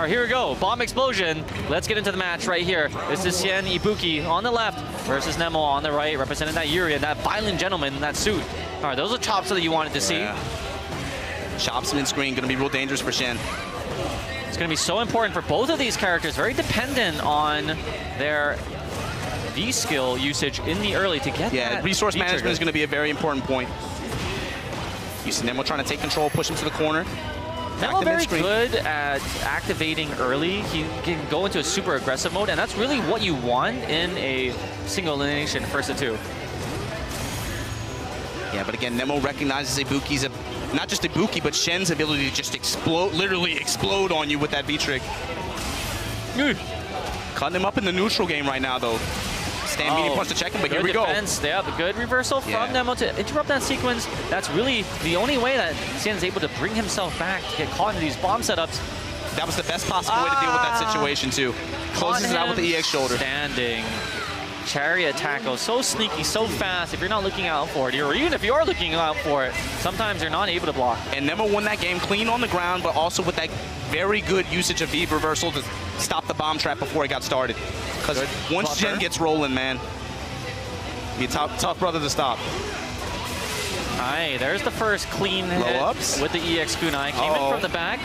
All right, here we go. Bomb explosion. Let's get into the match right here. This is Xian Ibuki on the left versus Nemo on the right, representing that Yuri and that violent gentleman in that suit. All right, those are chops that you wanted to see. Yeah. Chops mid-screen, gonna be real dangerous for Shen. It's gonna be so important for both of these characters, very dependent on their V-skill usage in the early to get that resource management trigger. is gonna be a very important point. You see Nemo trying to take control, push him to the corner. Nemo very good at activating early. He can go into a super aggressive mode, and that's really what you want in a single elimination first to two. Yeah, but again, Nemo recognizes Ibuki's, not just Ibuki, but Shen's ability to just explode, literally explode on you with that V-trick. Cutting him up in the neutral game right now, though. Stand medium punch to check him, but here we go. Yeah, good reversal from Nemo to interrupt that sequence. That's really the only way that Xian is able to bring himself back to get caught in these bomb setups. That was the best possible way to deal with that situation, too. Closes it out with the EX shoulder. Standing. Chariot tackle, so sneaky, so fast. If you're not looking out for it, or even if you are looking out for it, sometimes you're not able to block. And Nemo won that game clean on the ground, but also with that very good usage of V reversal to stop the bomb trap before it got started. Because once Jen gets rolling, man, be a tough brother to stop. Aye, there's the first clean hit ups with the EX kunai. Came in from the back.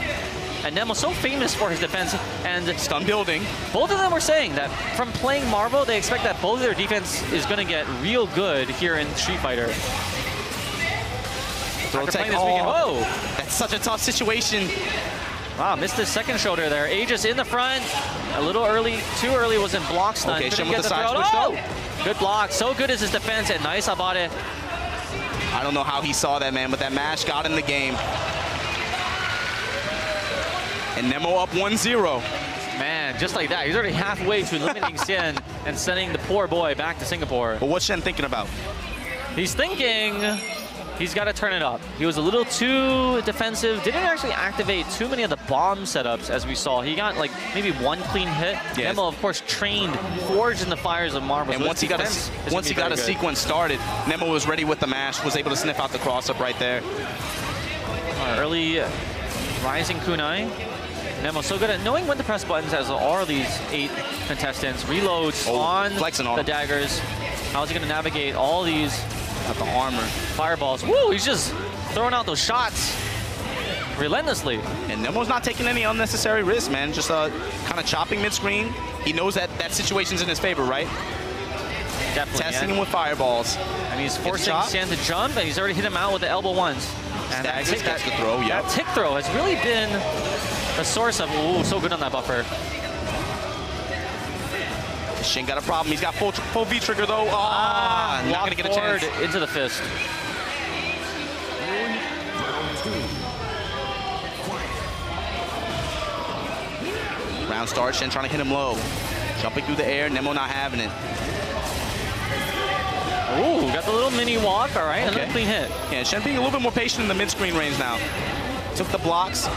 And Nemo's so famous for his defense and stun building. Both of them were saying that from playing Marvel, they expect that both of their defense is going to get real good here in Street Fighter. Throw tech. Whoa! That's such a tough situation. Wow, missed his second shoulder there. Aegis in the front. A little early, too early was in block stun. Okay, Shen with the side switch though. Good block. So good is his defense and nice Abade. I don't know how he saw that, man, but that mash got in the game. And Nemo up 1-0. Man, just like that. He's already halfway to eliminating Xian and sending the poor boy back to Singapore. But what's Shen thinking about? He's thinking he's got to turn it up. He was a little too defensive. Didn't actually activate too many of the bomb setups as we saw. He got like maybe one clean hit. Yes. Nemo, of course, trained, forged in the fires of Marvel. And so once he got a sequence started, Nemo was ready with the mash, was able to sniff out the cross-up right there. Early rising kunai. Nemo so good at knowing when to press buttons, as are these 8 contestants. Reloads on the daggers. How is he going to navigate all these the armor fireballs? Woo! He's just throwing out those shots relentlessly. And Nemo's not taking any unnecessary risks, man. Just kind of chopping mid-screen. He knows that that situation's in his favor, right? Definitely. Testing him with fireballs. And he's forcing Xian to jump, and he's already hit him out with the elbow ones. And that tick throw, that tick throw has really been the source of, ooh, so good on that buffer. Shen got a problem. He's got full V trigger though. Not gonna get a chance. Into the fist. Round start. Shen trying to hit him low. Jumping through the air. Nemo not having it. Ooh, got the little mini walk. All right, another clean hit. Yeah, Shen being a little bit more patient in the mid-screen range now. Took the blocks.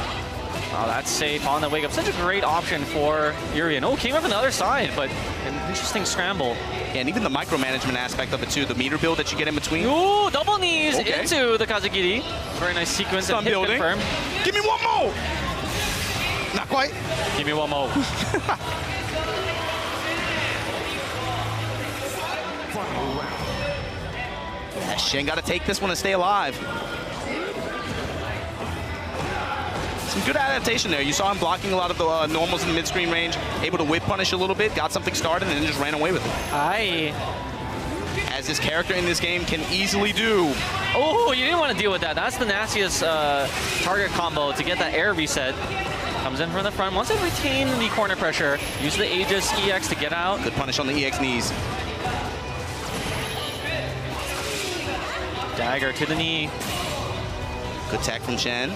Oh, that's safe on the wake up. Such a great option for Urian. Oh, came up on the other side, but an interesting scramble. Yeah, and even the micromanagement aspect of it too, the meter build that you get in between. Ooh, double knees into the Kazagiri. Very nice sequence and hit confirmed. Give me one more! Not quite. Give me one more. Yeah, Shen got to take this one and stay alive. Some good adaptation there. You saw him blocking a lot of the normals in the mid-screen range, able to whip punish a little bit, got something started, and then just ran away with it. Aye. As this character in this game can easily do. Oh, you didn't want to deal with that. That's the nastiest target combo to get that air reset. Comes in from the front. Wants to retain the corner pressure. Use the Aegis EX to get out. Good punish on the EX knees. Dagger to the knee. Good tech from Shen.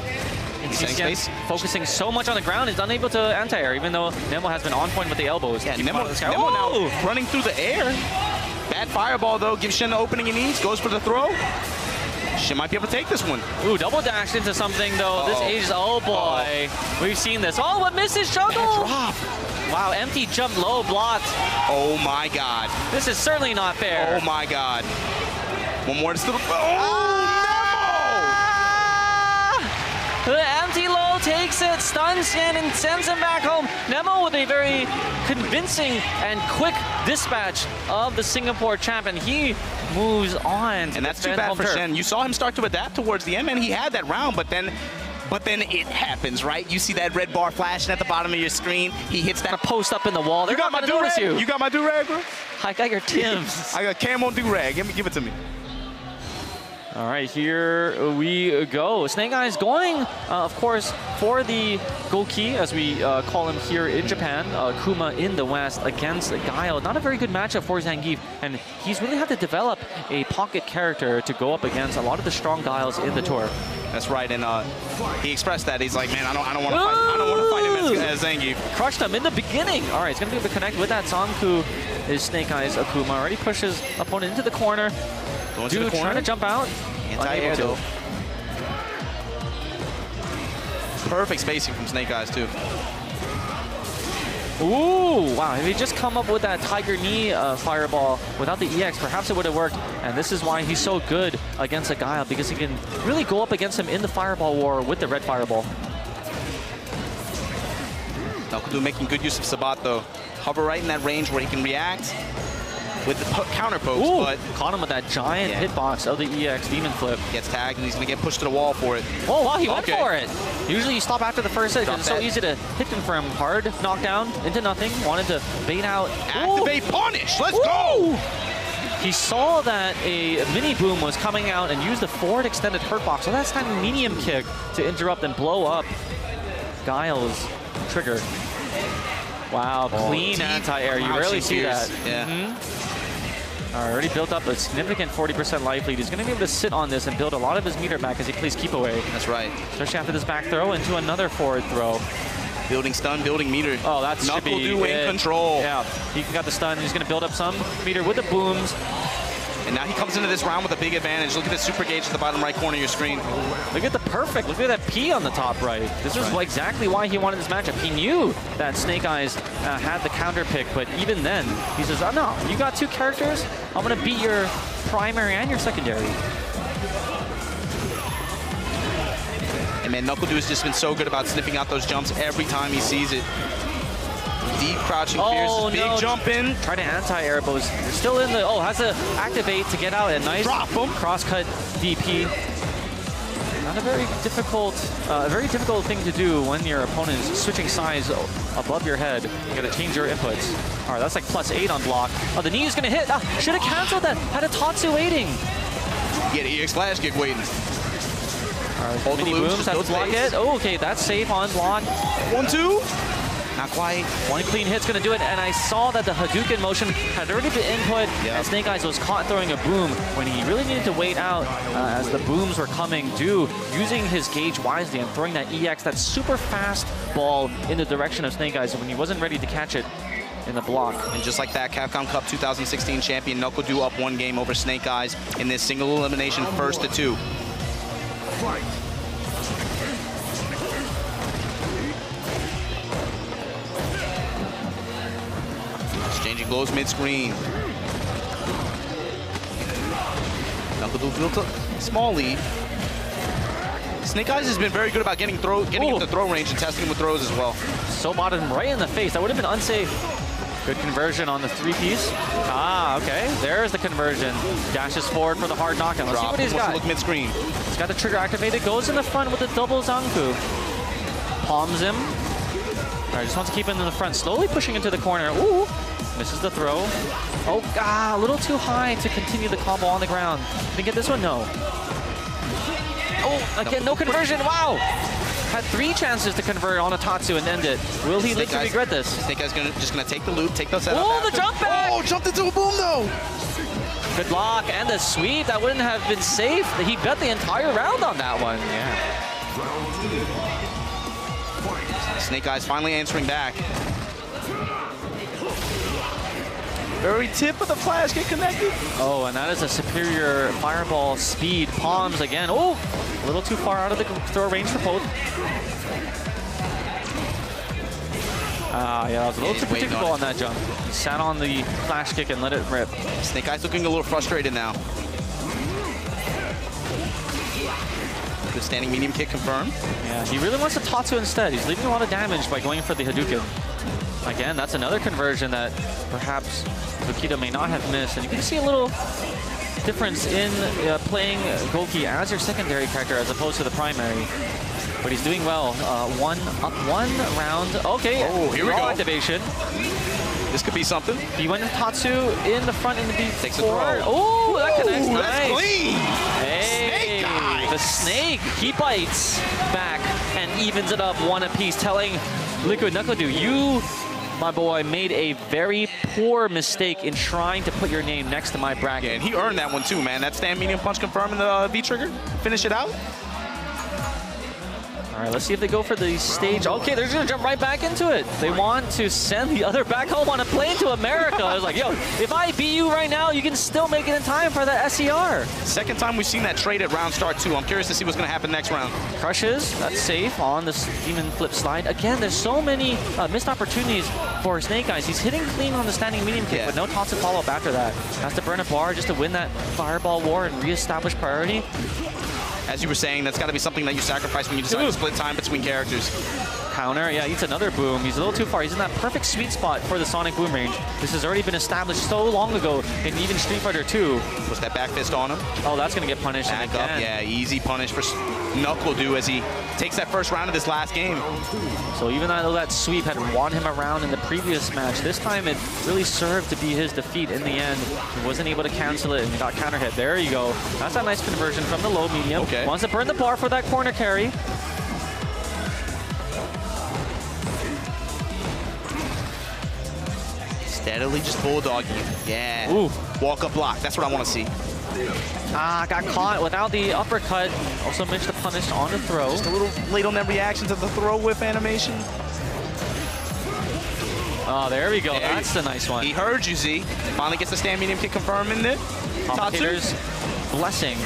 Space. Focusing so much on the ground, is unable to anti-air, even though Nemo has been on point with the elbows. Yeah, Nemo now running through the air. Bad fireball, though. Gives Shen the opening he needs. Goes for the throw. Shen might be able to take this one. Ooh, double dash into something, though. This Aegis, oh boy. We've seen this. Oh, what misses juggle? Drop. Wow, empty jump low blocked. Oh my God. This is certainly not fair. Oh my God. One more to still. Oh, The empty low takes it, stuns Xian, and sends him back home. very, very convincing and quick dispatch of the Singapore champ, and he moves on. And that's too bad for Shen. You saw him start to adapt towards the end, and he had that round, but then it happens, right? You see that red bar flashing at the bottom of your screen. He hits that post up in the wall. They're you got my do-rag? You got my do-rag, bro? I got your Tims. I got camo do-rag. Give it to me. All right, here we go. Snake Eyes going, of course, for the Goki, as we call him here in Japan. Kuma in the West against Guile. Not a very good matchup for Zangief, and he's really had to develop a pocket character to go up against a lot of the strong Guiles in the tour. That's right, and he expressed that. He's like, man, I don't want to fight. I don't want to fight him as Zangief. Crushed him in the beginning. All right, he's going to be able to connect with that Zanku. Is Snake Eyes Akuma already pushes opponent into the corner. Dude trying to jump out. Anti-air though. Perfect spacing from Snake Eyes too. Ooh, wow. If he just come up with that Tiger Knee fireball without the EX, perhaps it would have worked. And this is why he's so good against a Guile, because he can really go up against him in the fireball war with the red fireball. Nakudu making good use of Sabat though. Hover right in that range where he can react with the counter pokes, but caught him with that giant hitbox of the EX Demon Flip. Gets tagged and he's going to get pushed to the wall for it. Oh, wow, he went for it. Usually you stop after the first hit because it's so easy to hit confirm. Hard knockdown into nothing. Wanted to bait out. Activate punish. Let's go. He saw that a mini boom was coming out and used the forward extended hurt box. So that's time medium kick to interrupt and blow up Guile's trigger. Wow, clean anti-air. You rarely see that. Yeah. Already built up a significant 40% life lead. He's going to be able to sit on this and build a lot of his meter back as he plays keep away. That's right. Especially after this back throw into another forward throw. Building stun, building meter. Oh, that's Nakudu in control. Yeah, he got the stun. He's going to build up some meter with the booms. And now he comes into this round with a big advantage. Look at the super gauge at the bottom right corner of your screen. Look at the perfect. Look at that P on the top right. This was exactly why he wanted this matchup. He knew that Snake Eyes had the counter pick, but even then, he says, oh no, you got two characters? I'm going to beat your primary and your secondary. And man, Nakudu has just been so good about sniffing out those jumps every time he sees it. Deep crouching fierce, big jump in. Trying to anti-air, but was still in the, has to activate to get out. A nice cross-cut DP. Not a very difficult thing to do when your opponent is switching sides above your head. You gotta change your inputs. All right, that's like +8 on block. Oh, the knee is gonna hit. Should have canceled that. Had a Tatsu waiting. Get EX flash kick waiting. All right, hold the booms, have to block it. Oh, okay, that's safe on block. 1-2. Not quite. One clean hit's going to do it, and I saw that the Hadouken motion had already been input, and Snake Eyes was caught throwing a boom when he really needed to wait out as the booms were coming due, using his gauge wisely and throwing that EX, that super fast ball in the direction of Snake Eyes when he wasn't ready to catch it in the block. And just like that, Capcom Cup 2016 champion Nakudu up 1 game over Snake Eyes in this single elimination, 1-2. Exchanging blows mid-screen. Nakudu built a small lead. Snake Eyes has been very good about getting into throw range and testing with throws as well. So botted him right in the face. That would have been unsafe. Good conversion on the 3-piece. Okay. There's the conversion. Dashes forward for the hard knockdown. Let's see what he's got. Look mid-screen. He's got the trigger activated. Goes in the front with the double Zanku. Palms him. All right, just wants to keep him in the front. Slowly pushing into the corner. Ooh. Misses the throw. Oh, a little too high to continue the combo on the ground. Did he get this one? No. Oh, again, no conversion. Wow. Had 3 chances to convert on a Tatsu and end it. Will he live to regret this? Snake Eyes just gonna take the loop, take the setup. Oh, the jump back! Oh, jumped into a boom though. Good block and the sweep. That wouldn't have been safe. He bet the entire round on that one. Yeah. Snake Eyes finally answering back. Very tip of the flash get connected. Oh, and that is a superior fireball speed. Palms again. Oh, a little too far out of the throw range for both. Yeah, that was a little too predictable on that jump. He sat on the flash kick and let it rip. Snake Eyes looking a little frustrated now. Good standing medium kick confirmed. Yeah, he really wants to Tatsu instead. He's leaving a lot of damage by going for the Hadouken. Again, that's another conversion that perhaps Tokido may not have missed. And you can see a little difference in playing Goki as your secondary character as opposed to the primary. But he's doing well. One round. Okay, oh, here we go. Activation. This could be something. He went to Tatsu in the front in the deep. Takes a throw. Oh, that connects. Nice. That's clean. Hey, Snake eyes. The snake. He bites back and evens it up one apiece, telling Liquid Knuckle-Dew, you, my boy, made a very poor mistake in trying to put your name next to my bracket. Yeah, and he earned that one too, man. That stand medium punch confirming the V-trigger. Finish it out. All right, let's see if they go for the stage. Okay, they're gonna jump right back into it. They want to send the other back home on a plane to America. I was like, yo, if I beat you right now, you can still make it in time for that SER. Second time we've seen that trade at round start too. I'm curious to see what's gonna happen next round. Crushes, that's safe on this Demon Flip slide. Again, there's so many missed opportunities for Snake Eyes. He's hitting clean on the standing medium kick, but no Tatsu follow-up after that. Has to burn a bar just to win that Fireball war and reestablish priority. As you were saying, that's got to be something that you sacrifice when you decide to split time between characters. Counter, yeah, eats another boom. He's a little too far. He's in that perfect sweet spot for the Sonic Boom range. This has already been established so long ago in even Street Fighter 2. Was that back fist on him? Oh, that's going to get punished. Back up, yeah, easy punish for Knuckle-Dew as he takes that first round of this last game. So even though that sweep had won him around in the previous match, this time it really served to be his defeat in the end. He wasn't able to cancel it and he got counter hit. There you go. That's a nice conversion from the low medium. Okay. Wants to burn the bar for that corner carry. Steadily just bulldogging you. Yeah. Ooh. Walk up block. That's what I want to see. Ah, got caught without the uppercut. Also missed the punish on the throw. Just a little late on that reaction to the throw whiff animation. Oh, there we go. That's the nice one. He heard you, Z. Finally gets the stand medium kick confirming it. Commentator's blessing.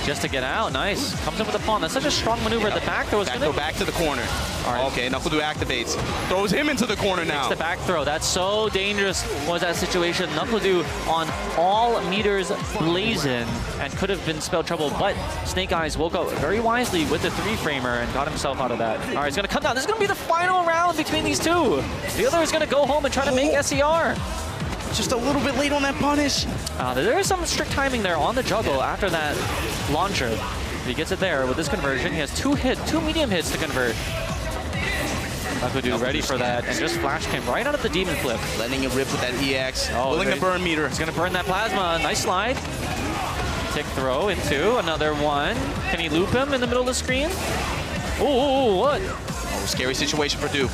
Just to get out. Nice. Comes in with a pawn. That's such a strong maneuver at the back throw. Back throw back to the corner. All right. Okay, Knuckle-Dew activates. Throws him into the corner now. It's the back throw. That's so dangerous was that situation. Knuckle-Dew on all meters blazing and could have been spelled trouble, but Snake Eyes woke up very wisely with the three-framer and got himself out of that. All right, he's going to come down. This is going to be the final round between these two. The other is going to go home and try to make SER. Just a little bit late on that punish. There is some strict timing there on the juggle after that launcher. He gets it there with this conversion. He has two medium hits to convert. Knuckle-Dew ready for that and just flashed him right out of the Demon Flip. Letting it rip with that EX. Oh, willing to burn meter. He's going to burn that plasma. Nice slide. Tick throw into another one. Can he loop him in the middle of the screen? Ooh, what? Oh, scary situation for Dew.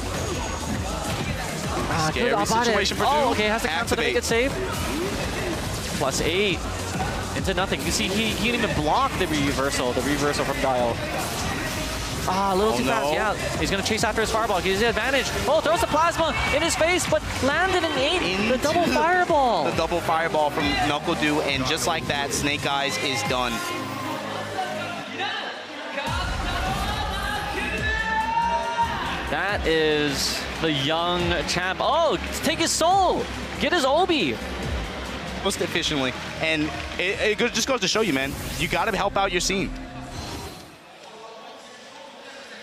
Scary situation for Dew. Oh, okay, has to cancel to make it safe. +8 into nothing. You see, he didn't even block the reversal from Dial. Ah, a little too fast, yeah. He's going to chase after his fireball. He has the advantage. Oh, throws the plasma in his face, but landed an 8. The double fireball. The double fireball from Knuckle-Dew, and just like that, Snake Eyes is done. That is the young champ. Oh, take his soul. Get his Obi. Most efficiently. And it just goes to show you, man, you got to help out your scene.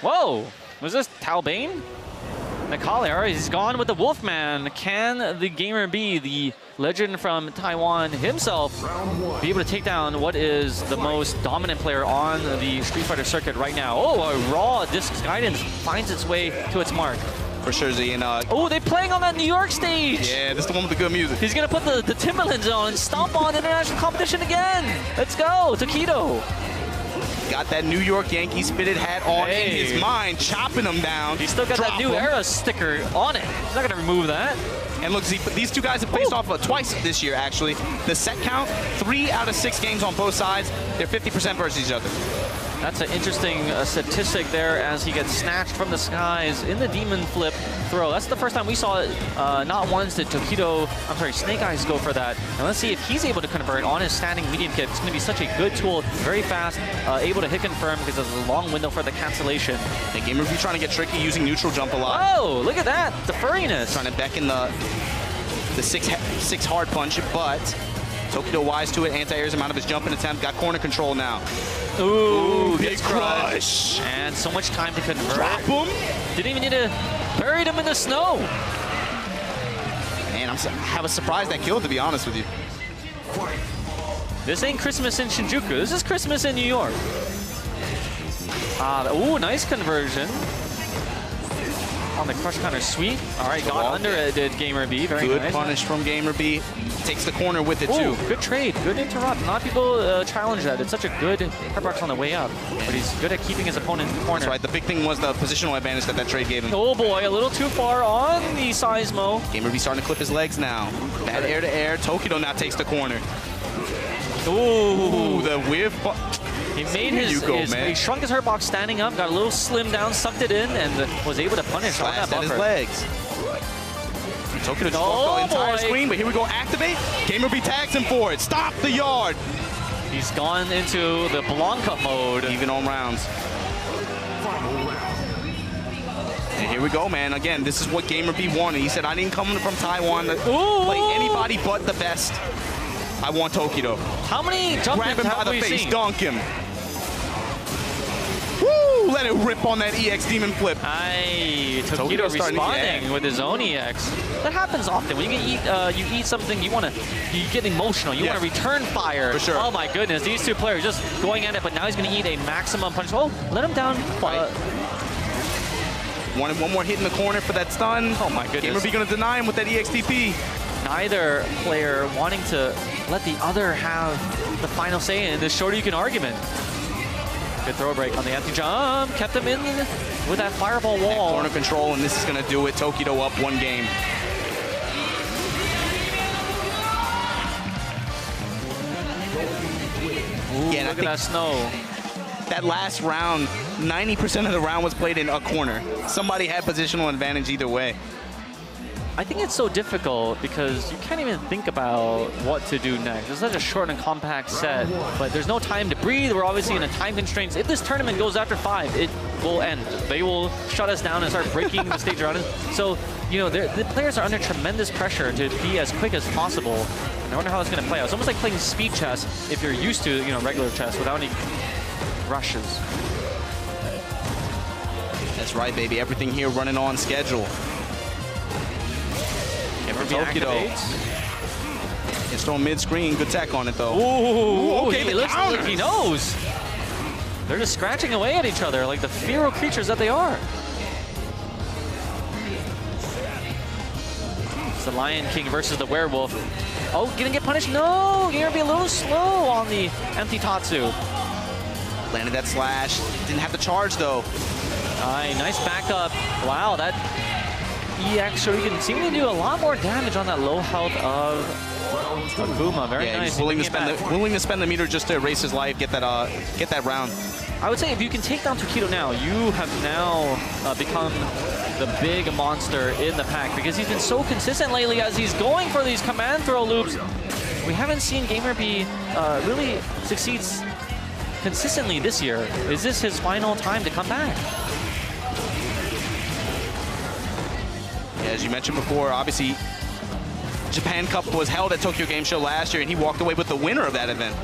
Whoa, was this Talbane? Nakale, he's gone with the Wolfman. Can the gamer be the legend from Taiwan himself be able to take down what is the most dominant player on the Street Fighter circuit right now? Oh, a raw disc guidance finds its way to its mark. For sure, Z. And, oh, they're playing on that New York stage. Yeah, this is the one with the good music. He's going to put the Timberlands on and stomp on international competition again. Let's go, Tokido. Got that New York Yankees fitted hat on in his mind, chopping him down. He's still got that New Era sticker on it. He's not going to remove that. And look, Z, these two guys have faced off twice this year, actually. The set count, 3 out of 6 games on both sides. They're 50% versus each other. That's an interesting statistic there as he gets snatched from the skies in the Demon Flip throw. That's the first time we saw it. Not once did Snake Eyes go for that. And let's see if he's able to convert on his standing medium kick. It's going to be such a good tool, very fast, able to hit confirm because there's a long window for the cancellation. The gamer will be trying to get tricky using neutral jump a lot. Oh, look at that, the furriness. Trying to beckon the 6 hard punch, but Tokido wise to it, anti-airs him out of his jumping attempt, got corner control now. Ooh, big crush. And so much time to convert. Drop him. Didn't even need to Buried him in the snow. Man, I was surprised that killed, to be honest with you. This ain't Christmas in Shinjuku. This is Christmas in New York. Ooh, nice conversion. On the crush counter, sweet. All right, got under it, did Gamer B. Very good nice. Punish from Gamer B. Takes the corner with it, too. Good trade, good interrupt. A lot of people challenge that. It's such a good hardbox on the way up, but he's good at keeping his opponent in the corner. That's right. The big thing was the positional advantage that trade gave him. Oh boy, a little too far on the Seismo. Gamer B starting to clip his legs now. Bad air to air. Tokido now takes the corner. Ooh, the whiff. He made he shrunk his hurt box standing up, got a little slim down, sucked it in, and was able to punish on that buffer. His legs. Tokido just the entire screen, but here we go, activate. Gamer B tags him for it. Stop the yard. He's gone into the Blanca mode. Even on rounds. And here we go, man. Again, this is what Gamer B wanted. He said, I didn't come from Taiwan to play anybody but the best. I want Tokido. How many jump Grab him by the face, seen? dunk him. Woo! Let it rip on that EX Demon Flip. Tokido responding with his own EX. That happens often. When you eat something, you get emotional. You want to return fire. For sure. Oh my goodness, these two players just going at it, but now he's going to eat a maximum punch. Oh, let him down. Wanted one more hit in the corner for that stun. Oh my goodness. Gamer B going to deny him with that EXTP. Neither player wanting to let the other have the final say in this Shoryuken argument. Good throw break on the empty jump. Kept him in with that fireball wall. Corner control, and this is going to do it. Tokido up one game. Ooh, yeah, look at that snow. That last round, 90% of the round was played in a corner. Somebody had positional advantage either way. I think it's so difficult because you can't even think about what to do next. It's such a short and compact set, but there's no time to breathe. We're obviously in a time constraints. If this tournament goes after 5, it will end. They will shut us down and start breaking the stage around us. So, you know, the players are under tremendous pressure to be as quick as possible. And I wonder how it's going to play out. It's almost like playing speed chess if you're used to, you know, regular chess without any rushes. That's right, baby. Everything here running on schedule. Tokido. It's thrown mid-screen. Good tech on it, though. Ooh, okay, he knows. They're just scratching away at each other like the feral creatures that they are. It's the Lion King versus the Werewolf. Oh, gonna get punished? No, you're gonna be a little slow on the empty Tatsu. Landed that slash. Didn't have the charge, though. Nice backup. Wow, that EX Shoryuken seem to do a lot more damage on that low health of Akuma. Very nice. He's willing to spend the meter just to erase his life, get that round. I would say if you can take down Tokido now, you have now become the big monster in the pack because he's been so consistent lately as he's going for these command throw loops. We haven't seen Gamer B really succeeds consistently this year. Is this his final time to come back? As you mentioned before, obviously, Japan Cup was held at Tokyo Game Show last year, and he walked away with the winner of that event.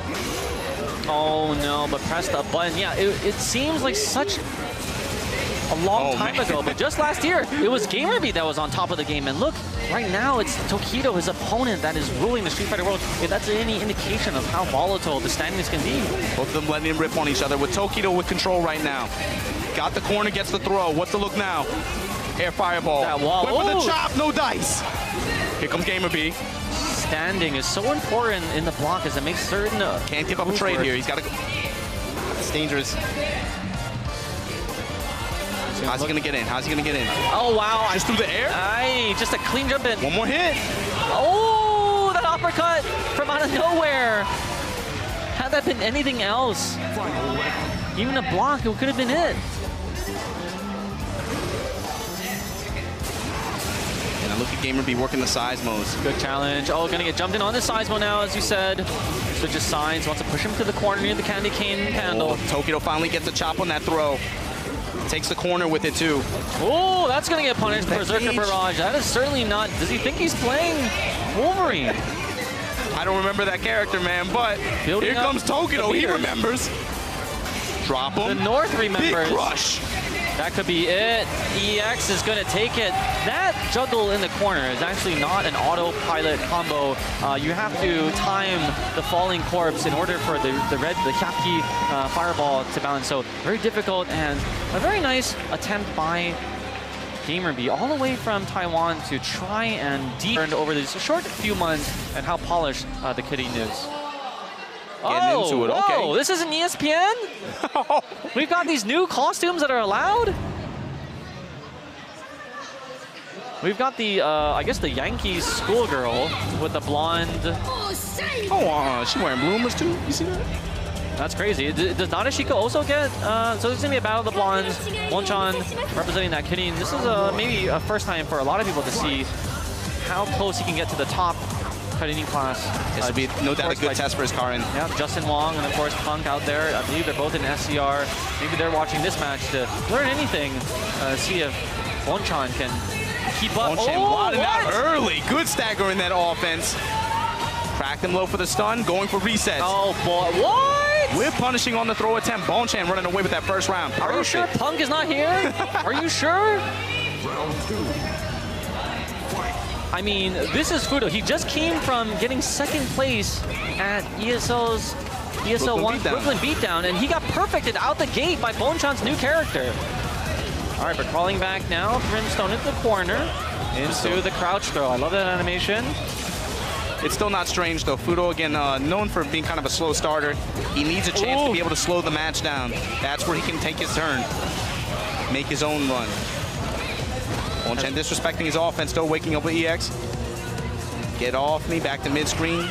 Oh, no, but pressed the button. Yeah, it seems like such a long time ago, but just last year, it was Gamer B that was on top of the game. And look, right now, it's Tokido, his opponent, that is ruling the Street Fighter world. If that's any indication of how volatile the standings can be. Both of them letting him rip on each other, with Tokido with control right now. Got the corner, gets the throw. What's the look now? Air fireball. That wall. Went for the chop, no dice. Here comes Gamer B. Standing is so important in the block as it makes certain... Can't give up a trade here. He's got to... It's dangerous. How's he going to get in? How's he going to get in? Oh, wow. Just through the air? Just a clean jump in. One more hit. Oh, that uppercut from out of nowhere. Had that been anything else, even a block, it could have been it. And look at Gamer B working the Seismos. Good challenge. Oh, gonna get jumped in on the Seismo now, as you said. Switches signs, wants to push him to the corner near the candy cane handle. Tokido finally gets a chop on that throw. Takes the corner with it too. Oh, that's gonna get punished. Berserker Barrage. That is certainly not. Does he think he's playing Wolverine? I don't remember that character, man, but here comes Tokido. He remembers. Drop him. The North remembers. Big crush. That could be it. EX is going to take it. That juggle in the corner is actually not an autopilot combo. You have to time the falling corpse in order for the Hyaki fireball to balance. So very difficult and a very nice attempt by GamerB all the way from Taiwan to try and deepen over these short few months and how polished the Kirin is. Getting into it, okay. Whoa, this isn't ESPN? We've got these new costumes that are allowed? We've got the, I guess the Yankees schoolgirl with the blonde. Oh, she's wearing bloomers too? You see that? That's crazy. Does Nadeshiko also get, so there's gonna be a battle of the blondes. Bonchan representing that Kirin. This is maybe a first time for a lot of people to see how close he can get to the top Kirin class. This would be no doubt a good test for his Karin. Yeah, Justin Wong and of course Punk out there. I believe they're both in SCR. Maybe they're watching this match to learn anything. See if Bonchan can keep up. Bonchan wadding out early. Good stagger in that offense. Cracked him low for the stun, going for resets. Oh boy, what? With punishing on the throw attempt. Bonchan running away with that first round. Are you sure Punk is not here? Are you sure? Round 2. I mean, this is Fudo. He just came from getting second place at ESL 1 Brooklyn Beatdown, and he got perfected out the gate by Bonchan's new character. All right, but crawling back now, Brimstone into the corner, into the crouch throw. I love that animation. It's still not strange, though. Fudo, again, known for being kind of a slow starter. He needs a chance to be able to slow the match down. That's where he can take his turn, make his own run. Bonchan disrespecting his offense, still waking up with EX. Get off me, back to mid-screen.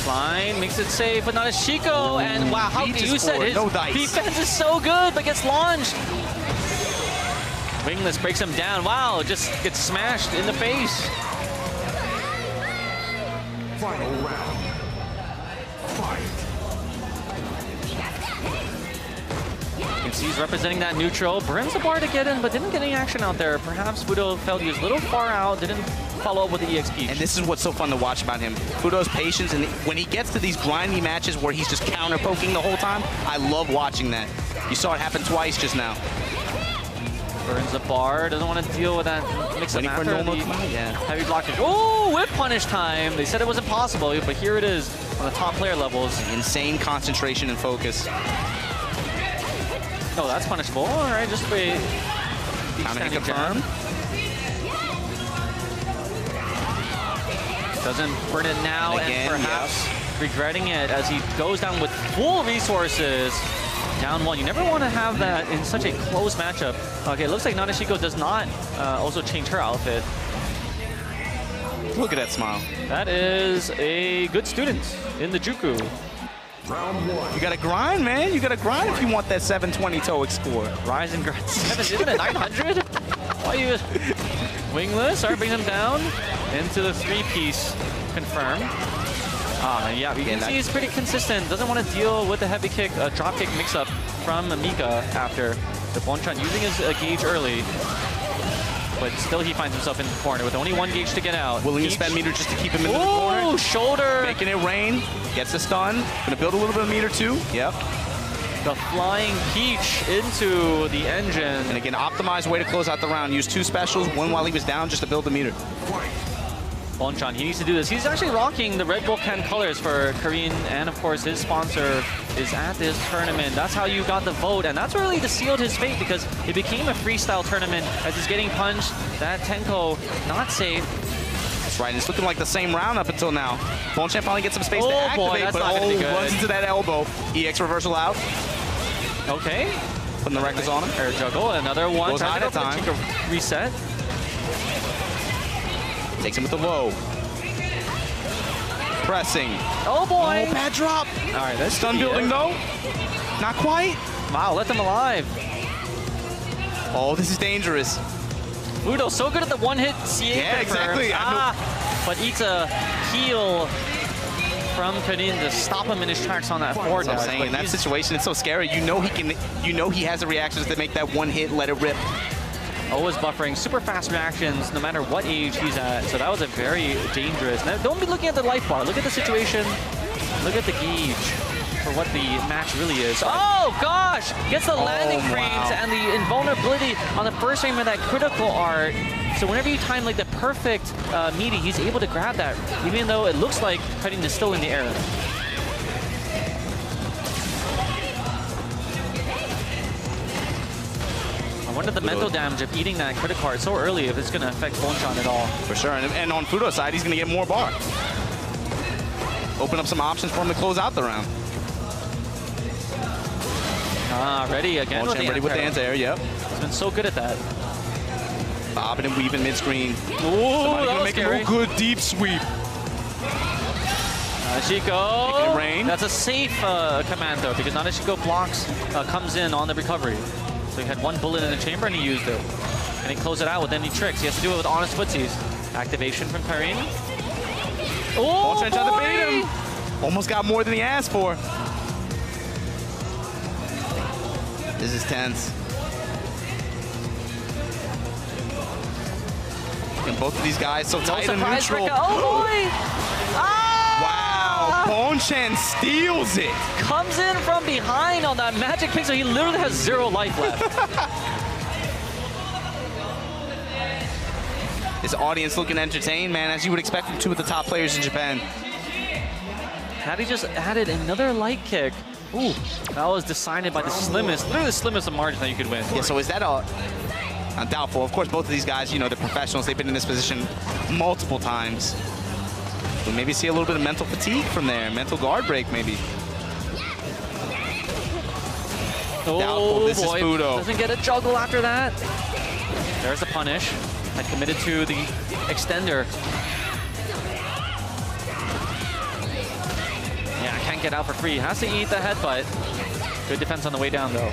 Line makes it safe, but not a Shiko. And wow, how you said his defense is so good, but gets launched. Wingless breaks him down. Wow, just gets smashed in the face. Final round. Fight. You can see he's representing that neutral. Burns the bar to get in, but didn't get any action out there. Perhaps Fudo felt he was a little far out, didn't follow up with the EXP. And this is what's so fun to watch about him. Fudo's patience, and when he gets to these grindy matches where he's just counter-poking the whole time, I love watching that. You saw it happen twice just now. Burns the bar, doesn't want to deal with that mix-up after the heavy blockage. Oh, whip punish time. They said it wasn't possible, but here it is on the top player levels. Insane concentration and focus. Oh, that's punishable. All right, just wait. Counter hit confirmed. Doesn't burn it now, and perhaps regretting it as he goes down with full resources. Down one. You never want to have that in such a close matchup. Okay, it looks like Nadeshiko does not also change her outfit. Look at that smile. That is a good student in the Juku. Round 1. You got to grind, man. You got to grind if you want that 720 TOEIC score. Rise and grind 7. Isn't it 900? Why you wingless? Are bringing him down into the 3-piece confirm. Yeah, you can see he's pretty consistent. Doesn't want to deal with the heavy kick, drop kick mix-up from Mika after the Bonchan using his gauge early. But still he finds himself in the corner with only 1 gauge to get out. Willing to spend meter just to keep him in the corner. Oh, shoulder. Making it rain. Gets the stun. Gonna build a little bit of meter too. Yep. The flying peach into the engine. And again, optimized way to close out the round. Use 2 specials, one while he was down just to build the meter. Bonchan, he needs to do this. He's actually rocking the Red Bull Can colors for Kirin, and of course his sponsor is at this tournament. That's how you got the vote, and that's really sealed his fate because it became a freestyle tournament as he's getting punched. That Tenko not safe. That's right, it's looking like the same round up until now. Bonchan finally gets some space to activate, but runs into that elbow. EX reversal out. Okay. Putting the reckless on him. Air juggle, another one. Goes high at a time. Reset. Takes him with the low. Pressing. Oh boy. Oh, bad drop. All right, that's stun building though. Not quite. Wow, let them alive. Oh, this is dangerous. Fudo so good at the one-hit CA. Yeah, exactly. But eats a heal from Kirin to stop him in his tracks on that forward dash. In that situation, it's so scary. You know he has the reactions to make that one hit, let it rip. Always buffering, super fast reactions no matter what age he's at. So that was a very dangerous. Now, don't be looking at the life bar. Look at the situation. Look at the gauge. for what the match really is. Oh gosh! Gets the landing frames and the invulnerability on the first frame of that critical art. So whenever you time like the perfect meaty, he's able to grab that, even though it looks like Cutting is still in the air. I wonder the mental damage of eating that critical art so early, if it's going to affect Bonchan at all. For sure, and on Fudo's side, he's going to get more bar. Open up some options for him to close out the round. Ready again with the ready with the anti-air, yep. He's been so good at that. Bobbing and weaving mid-screen. Ooh, Somebody going to make a real good deep sweep. Nadeshiko. Rain. That's a safe command, though, because Nadeshiko blocks, comes in on the recovery. So he had one bullet in the chamber, and he used it. And he closed it out with any tricks. He has to do it with honest footsies. Activation from Karin. Oh, Bonchan tried to bait him. Almost got more than he asked for. This is tense. And both of these guys so tight and neutral. Oh boy! Wow, Bonchan steals it. Comes in from behind on that magic pixel. He literally has 0 life left. This audience looking entertained, man, as you would expect from two of the top players in Japan. Had he just added another light kick, ooh, that was decided by the slimmest, literally the slimmest of margin that you could win. Yeah, so is that I'm doubtful. Of course, both of these guys, you know, they're professionals. They've been in this position multiple times. We maybe see a little bit of mental fatigue from there, mental guard break maybe. Oh, doubtful. This boy. is Fudo. Doesn't get a juggle after that. There's the punish. Had committed to the extender. Yeah, can't get out for free. Has to eat the headbutt. Good defense on the way down, though.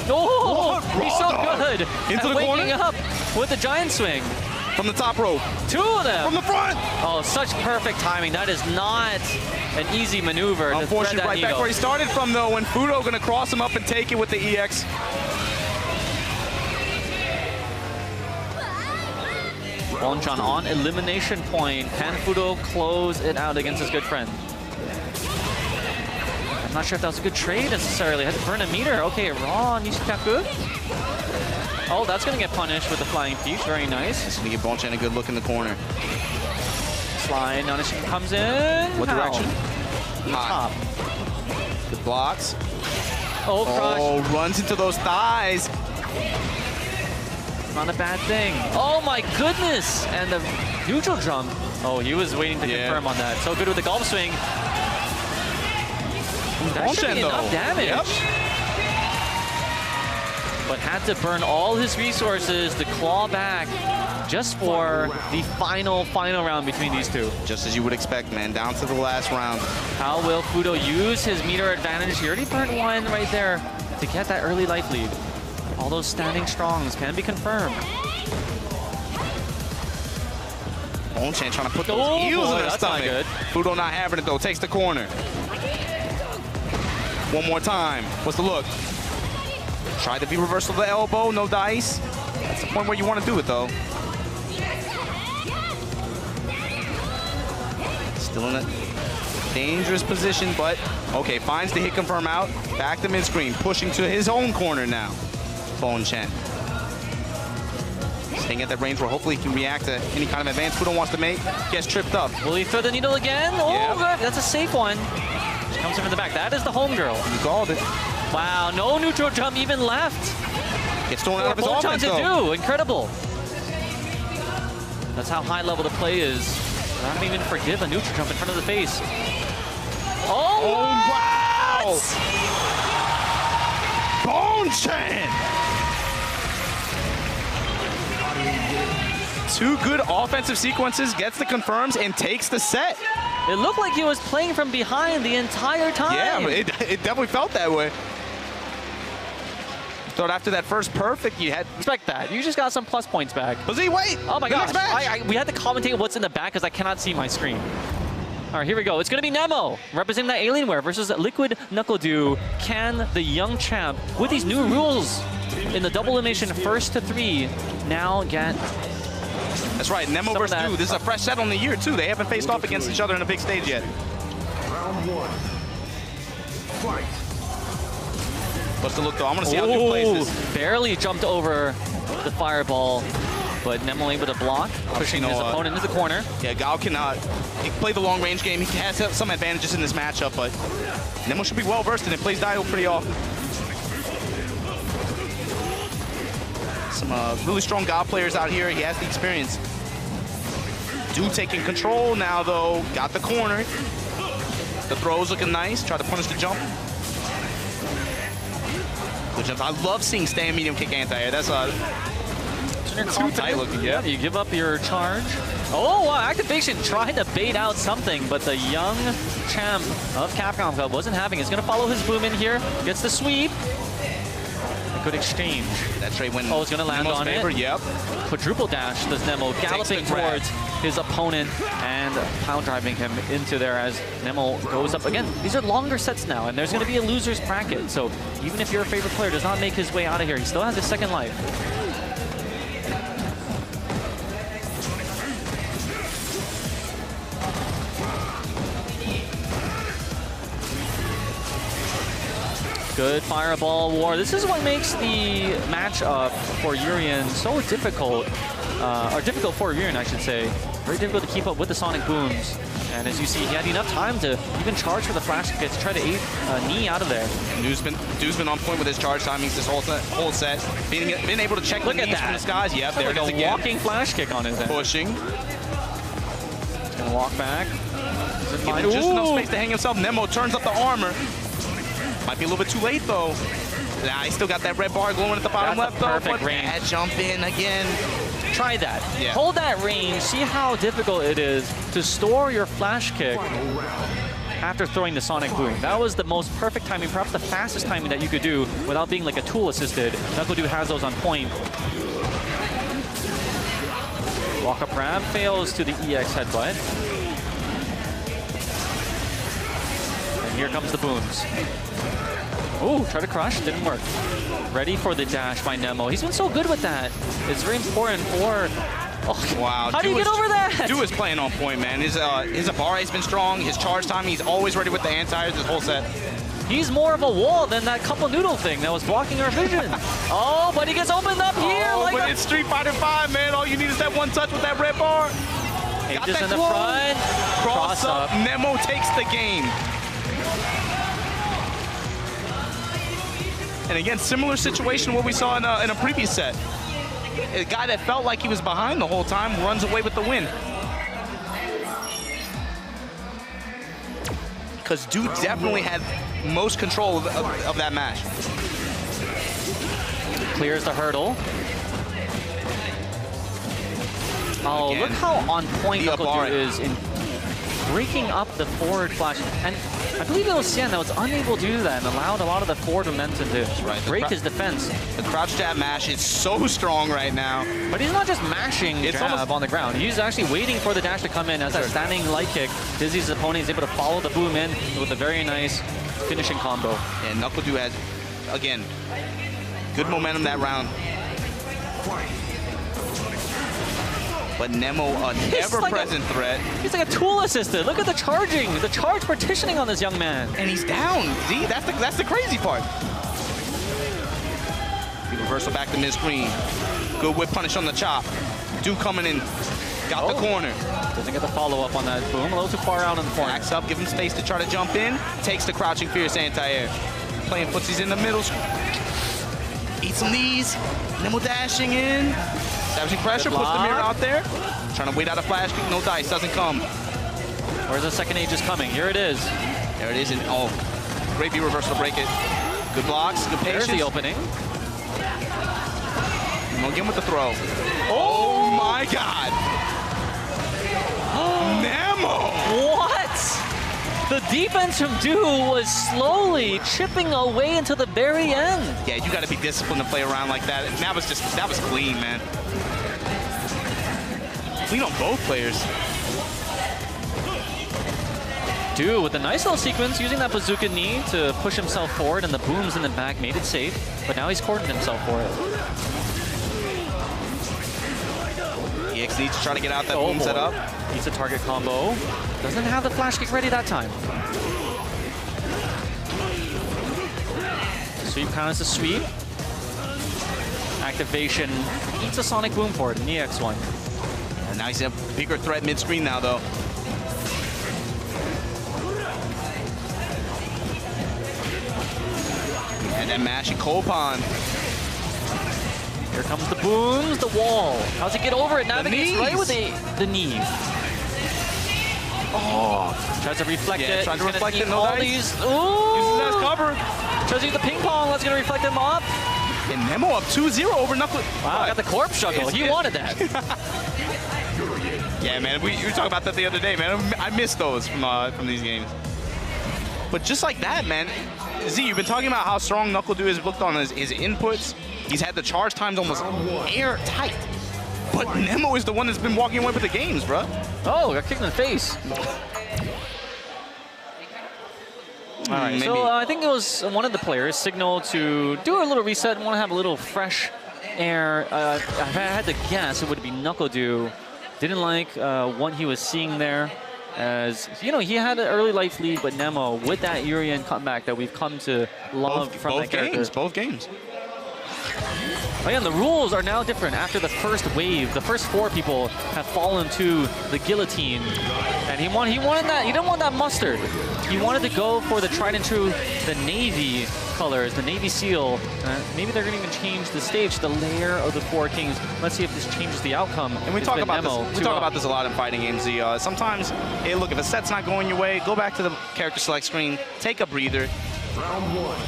Oh, he's so good into at the waking corner up with the giant swing. From the top rope. 2 of them. From the front. Oh, such perfect timing. That is not an easy maneuver. Unfortunately, right back where he started from, though, when Fudo going to cross him up and take it with the EX. Bonchan on elimination point. Can Fudo close it out against his good friend? I'm not sure if that was a good trade necessarily. Had to burn a meter. Okay, raw Nishikaku. Oh, that's going to get punished with the flying peach. Very nice. It's going to give Bonchan a good look in the corner. Slide. Nishikaku comes in. What direction? Top. Good blocks. Oh, crush. Oh, runs into those thighs. Not a bad thing. Oh my goodness! And the neutral jump. Oh, he was waiting to confirm on that. So good with the golf swing. That should be enough damage. Yep. But had to burn all his resources to claw back just for the final round between these two. Just as you would expect, man. Down to the last round. How will Fudo use his meter advantage? He already burned one right there to get that early life lead. All those standing strongs can be confirmed. Bonchan trying to put those heels in his stomach. Not good. Fudo not having it, though. Takes the corner. One more time. What's the look? Try the V reversal of the elbow. No dice. That's the point where you want to do it, though. Still in a dangerous position, but okay. Finds the hit confirm out. Back to mid-screen. Pushing to his own corner now. Bonchan. Staying at that range where hopefully he can react to any kind of advance Fudo wants to make. Gets tripped up. Will he throw the needle again? Oh, yep. Good. That's a safe one. She comes in from the back. That is the homegirl. You called it. Wow, no neutral jump even left. Gets thrown out of his offense, to do. Incredible. That's how high level the play is. I don't even forgive a neutral jump in front of the face. Oh, wow! Bonchan! 2 good offensive sequences, gets the confirms, and takes the set. It looked like he was playing from behind the entire time. Yeah, it definitely felt that way. Thought after that first perfect, you had... Expect that. You just got some plus points back. Was he? Wait! Oh my gosh. Match. We had to commentate what's in the back because I cannot see my screen. All right, here we go. It's going to be Nemo representing that Alienware versus Liquid Knuckle Dew. Can the young champ, with these new rules in the double elimination 1st to 3, now get That's right, Nemo versus Du. This is a fresh set on the year, too. They haven't faced off against each other in a big stage yet. Round 1. Fight. What's the look, though? I want to see how Du plays this. Barely jumped over the fireball, but Nemo able to block, pushing his opponent into the corner. Yeah, Gao can he play the long-range game. He has some advantages in this matchup, but Nemo should be well-versed in it. Plays Dio pretty often. Some really strong Gao players out here. He has the experience. Du taking control now, though. Got the corner. The throw's looking nice. Try to punish the jump. Good jumps. I love seeing stand medium kick anti-air. That's too tight looking. Yeah, you give up your charge. Oh, wow, activation trying to bait out something, but the young champ of Capcom Club wasn't having it. He's going to follow his boom in here. Gets the sweep. A good exchange. That trade went. Oh, it's going to land Nemo's on favor. it. Yep. Quadruple dash does Nemo, galloping towards his opponent and pound driving him into there as Nemo goes up. Again, these are longer sets now, and there's going to be a loser's bracket. So even if your favorite player does not make his way out of here, he still has his second life. Good fireball war. This is what makes the matchup for Urien so difficult, or difficult for Urien, I should say. Very difficult to keep up with the sonic booms. And as you see, he had enough time to even charge for the flash kick to try to aid knee out of there. Du's been on point with his charge timings this whole set. Been able to check the knees from the skies. Yep, there it is again. Walking flash kick on his end. Pushing. He's gonna walk back. Giving just enough space to hang himself. Nemo turns up the armor. Might be a little bit too late, though. Nah, he still got that red bar glowing at the bottom left, though. Perfect range. Bad jump in again. Try that. Yeah. Hold that range. See how difficult it is to store your flash kick after throwing the sonic boom. That was the most perfect timing, perhaps the fastest timing that you could do without being like a tool assisted. NuckleDu has those on point. Walk up grab fails to the EX headbutt. And here comes the booms. Ooh, try to crush, didn't work. Ready for the dash by Nemo. He's been so good with that. It's very important for... Oh, wow. How do you get over that? Du is playing on point, man. His Abare has been strong. His charge timing, he's always ready with the anti-airs this whole set. He's more of a wall than that couple noodle thing that was blocking our vision. Oh, but he gets opened up here. Oh, like but it's Street Fighter V, man. All you need is that one touch with that red bar. Got that in the front. Cross up. Nemo takes the game. And again, similar situation to what we saw in a previous set. A guy that felt like he was behind the whole time runs away with the win. Because Du definitely had most control of that match. Clears the hurdle. Oh, again, look how on point NuckleDu is in breaking up the forward flash. And I believe it was Xian that was unable to do that and allowed a lot of the forward momentum to break his defense. The crouch jab mash is so strong right now. But he's not just mashing jab on the ground. He's actually waiting for the dash to come in as that standing light kick. Dizzy's opponent is able to follow the boom in with a very nice finishing combo. And NuckleDu has, again, good momentum that round. But Nemo, an ever-present threat. He's like a tool assisted. Look at the charge partitioning on this young man. And he's down. See, that's the crazy part. The reversal back to mid-screen. Good whip punish on the chop. Du coming in. Got the corner. Doesn't get the follow-up on that boom. A little too far out in the corner. Backs up, give him space to try to jump in. Takes the crouching fierce anti-air. Playing footsies in the middle. Eat some knees. Nemo dashing in. Establishing pressure, puts the mirror out there. Trying to wait out a flash kick, no dice, doesn't come. Where's the second Aegis coming? Here it is. There it is, and oh, great B reversal to break it. Good blocks, good patience. There's the opening. Nemo again with the throw. Oh my God. Nemo! What? The defense from Du was slowly chipping away until the very end. Yeah, you got to be disciplined to play around like that. And that was clean, man. Clean on both players. Du with a nice little sequence, using that bazooka knee to push himself forward, and the booms in the back made it safe. But now he's cordoned himself for it. EX needs to try to get out that boom setup. Needs a target combo. Doesn't have the flash kick ready that time. Sweep counters the sweep. Activation eats a sonic boom for it in the EX1. And now he's a bigger threat mid-screen now, though. And then mashing Copan. Here comes the booms, the wall. How's he get over it? Navigates right with the knee. Oh, tries to reflect it. Tries to reflect it. No dice. Ooh. Uses that as cover. Tries to use the ping pong. That's going to reflect him up. And Nemo up 2-0 over Knuckle. Wow, got the corpse juggle. He wanted that. Yeah, man. We were talking about that the other day, man. I missed those from these games. But just like that, man. Z, you've been talking about how strong NuckleDu has looked on his inputs. He's had the charge times almost airtight. But Nemo is the one that's been walking away with the games, bro. Oh, got kicked in the face. All right, so I think it was one of the players signaled to do a little reset, want to have a little fresh air. If I had to guess, it would be NuckleDu. Didn't like what he was seeing there. As, you know, he had an early life lead, but Nemo, with that Urien comeback that we've come to love from that character. Both games. Again, the rules are now different after the first wave. The first 4 people have fallen to the guillotine. And he wanted that. He didn't want that mustard. He wanted to go for the tried and true, the Navy colors, the Navy seal. Maybe they're going to even change the stage, the lair of the 4 kings. Let's see if this changes the outcome. And we talk about this. We talk about this a lot in fighting games. Sometimes, hey, look, if a set's not going your way, go back to the character select screen, take a breather. Round 1.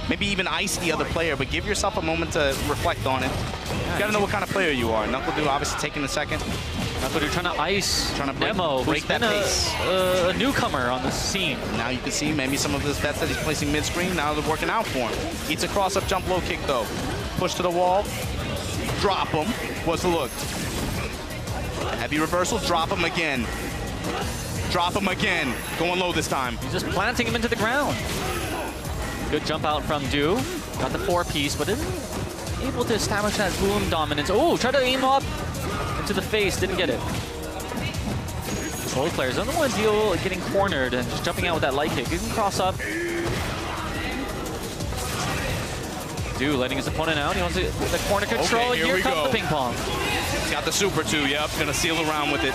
Maybe even ice the other player, but give yourself a moment to reflect on it. You gotta know what kind of player you are. NuckleDu obviously taking a second. NuckleDu trying to ice Nemo, break that pace. A newcomer on the scene. Now you can see maybe some of his bets that he's placing mid-screen, now they're working out for him. Eats a cross-up jump low kick though. Push to the wall, drop him. What's the look? Heavy reversal, drop him again. Drop him again. Going low this time. He's just planting him into the ground. Good jump out from Du. Got the 4-piece, but isn't able to establish that boom dominance. Oh, tried to aim up into the face, didn't get it. Both players don't want to deal with getting cornered and just jumping out with that light kick. You can cross up. Du letting his opponent out. He wants the corner control. Okay, here comes the ping pong. He's got the super too. Yep, gonna seal around with it.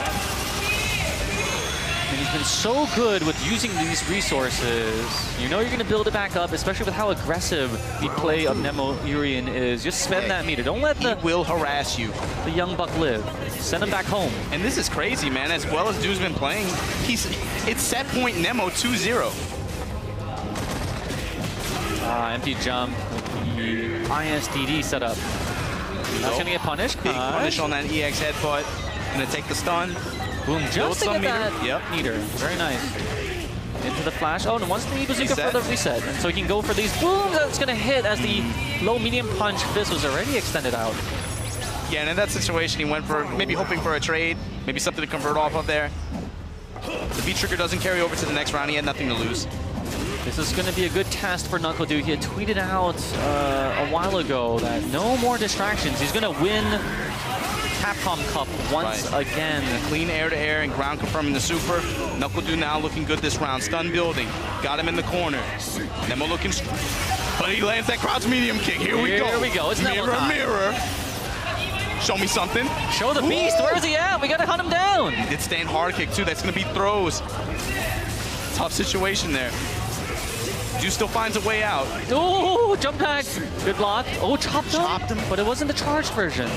And he's been so good with using these resources. You know you're going to build it back up, especially with how aggressive the play of Nemo Urien is. Just spend that meter. Don't let he will harass you. The young buck live. Send him back home. And this is crazy, man. As well as Du's been playing, it's set point Nemo 2-0. Empty jump. The ISDD setup. That's going to get punished. Big punish on that EX headbutt. Going to take the stun. Boom, just to get that meter. Very nice. Into the flash. Oh, and once the bazooka for the reset. And so he can go for these booms that's going to hit as the low-medium punch fist was already extended out. Yeah, and in that situation, he went for maybe hoping for a trade, maybe something to convert off of there. The V-trigger doesn't carry over to the next round. He had nothing to lose. This is going to be a good test for NuckleDu. He had tweeted out a while ago that no more distractions. He's going to win Capcom Cup once again. Clean air-to-air and ground confirming the super. NuckleDu now looking good this round. Stun building. Got him in the corner. Nemo looking... But he lands that crouch medium kick. Here we go. Here we go. It's mirror, mirror. Show me something. Show the beast. Where is he at? We got to hunt him down. He did stand hard kick, too. That's going to be throws. Tough situation there. Du still finds a way out. Oh, jump back. Good block. Oh, chopped him. But it wasn't the charged version.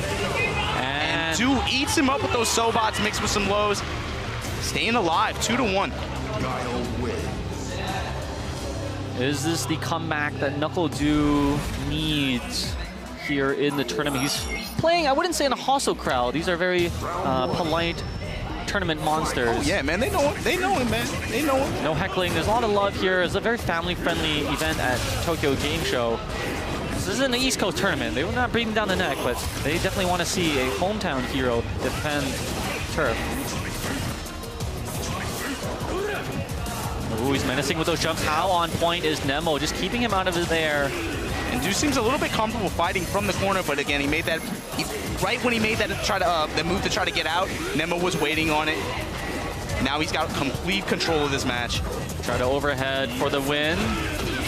And Du eats him up with those Sobots mixed with some lows. Staying alive, 2-1. Is this the comeback that NuckleDu needs here in the tournament? He's playing, I wouldn't say in a hostile crowd. These are very polite tournament monsters. Oh yeah, man, they know him. They know him, man. They know him. No heckling. There's a lot of love here. It's a very family-friendly event at Tokyo Game Show. This isn't an East Coast tournament. They were not breathing down the neck, but they definitely want to see a hometown hero defend turf. Ooh, he's menacing with those jumps. How on point is Nemo? Just keeping him out of there. And Deuce seems a little bit comfortable fighting from the corner, but again, he made that right when he made that the move to try to get out. Nemo was waiting on it. Now he's got complete control of this match. Try to overhead for the win.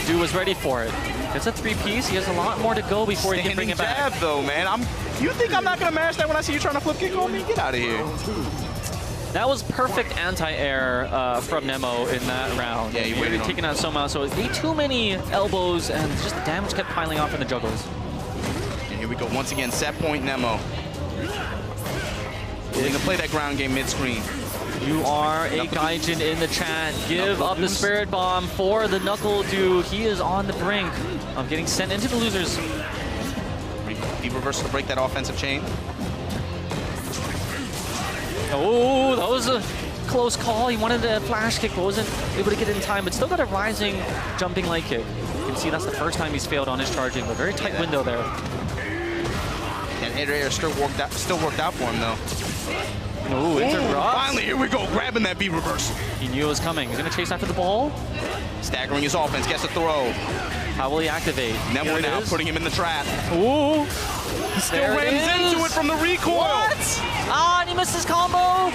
Dude was ready for it. It's a three-piece. He has a lot more to go before he can bring it back. Jab, though, man. You think I'm not gonna mash that when I see you trying to flip kick on me? Get out of here. That was perfect anti-air from Nemo in that round. Yeah, he really taking out Soma, so he too many elbows and just the damage kept piling off in the juggles. And here we go once again, set point Nemo. He's gonna play that ground game mid-screen. You are a Gaijin in the chat. Give up the Spirit Bomb for the Knuckle Dude. He is on the brink of getting sent into the losers. Deep reversal to break that offensive chain. Oh, that was a close call. He wanted a flash kick, but wasn't able to get it in time, but still got a rising jumping light kick. You can see that's the first time he's failed on his charging, but very tight window there. And air still worked out for him, though. Oh, interrupt. Finally, here we go, grabbing that B reversal. He knew it was coming. He's going to chase after the ball. Staggering his offense, gets a throw. How will he activate? Nemo now putting him in the trap. Ooh. He still rams into it from the recoil. What? Ah, and he missed his combo.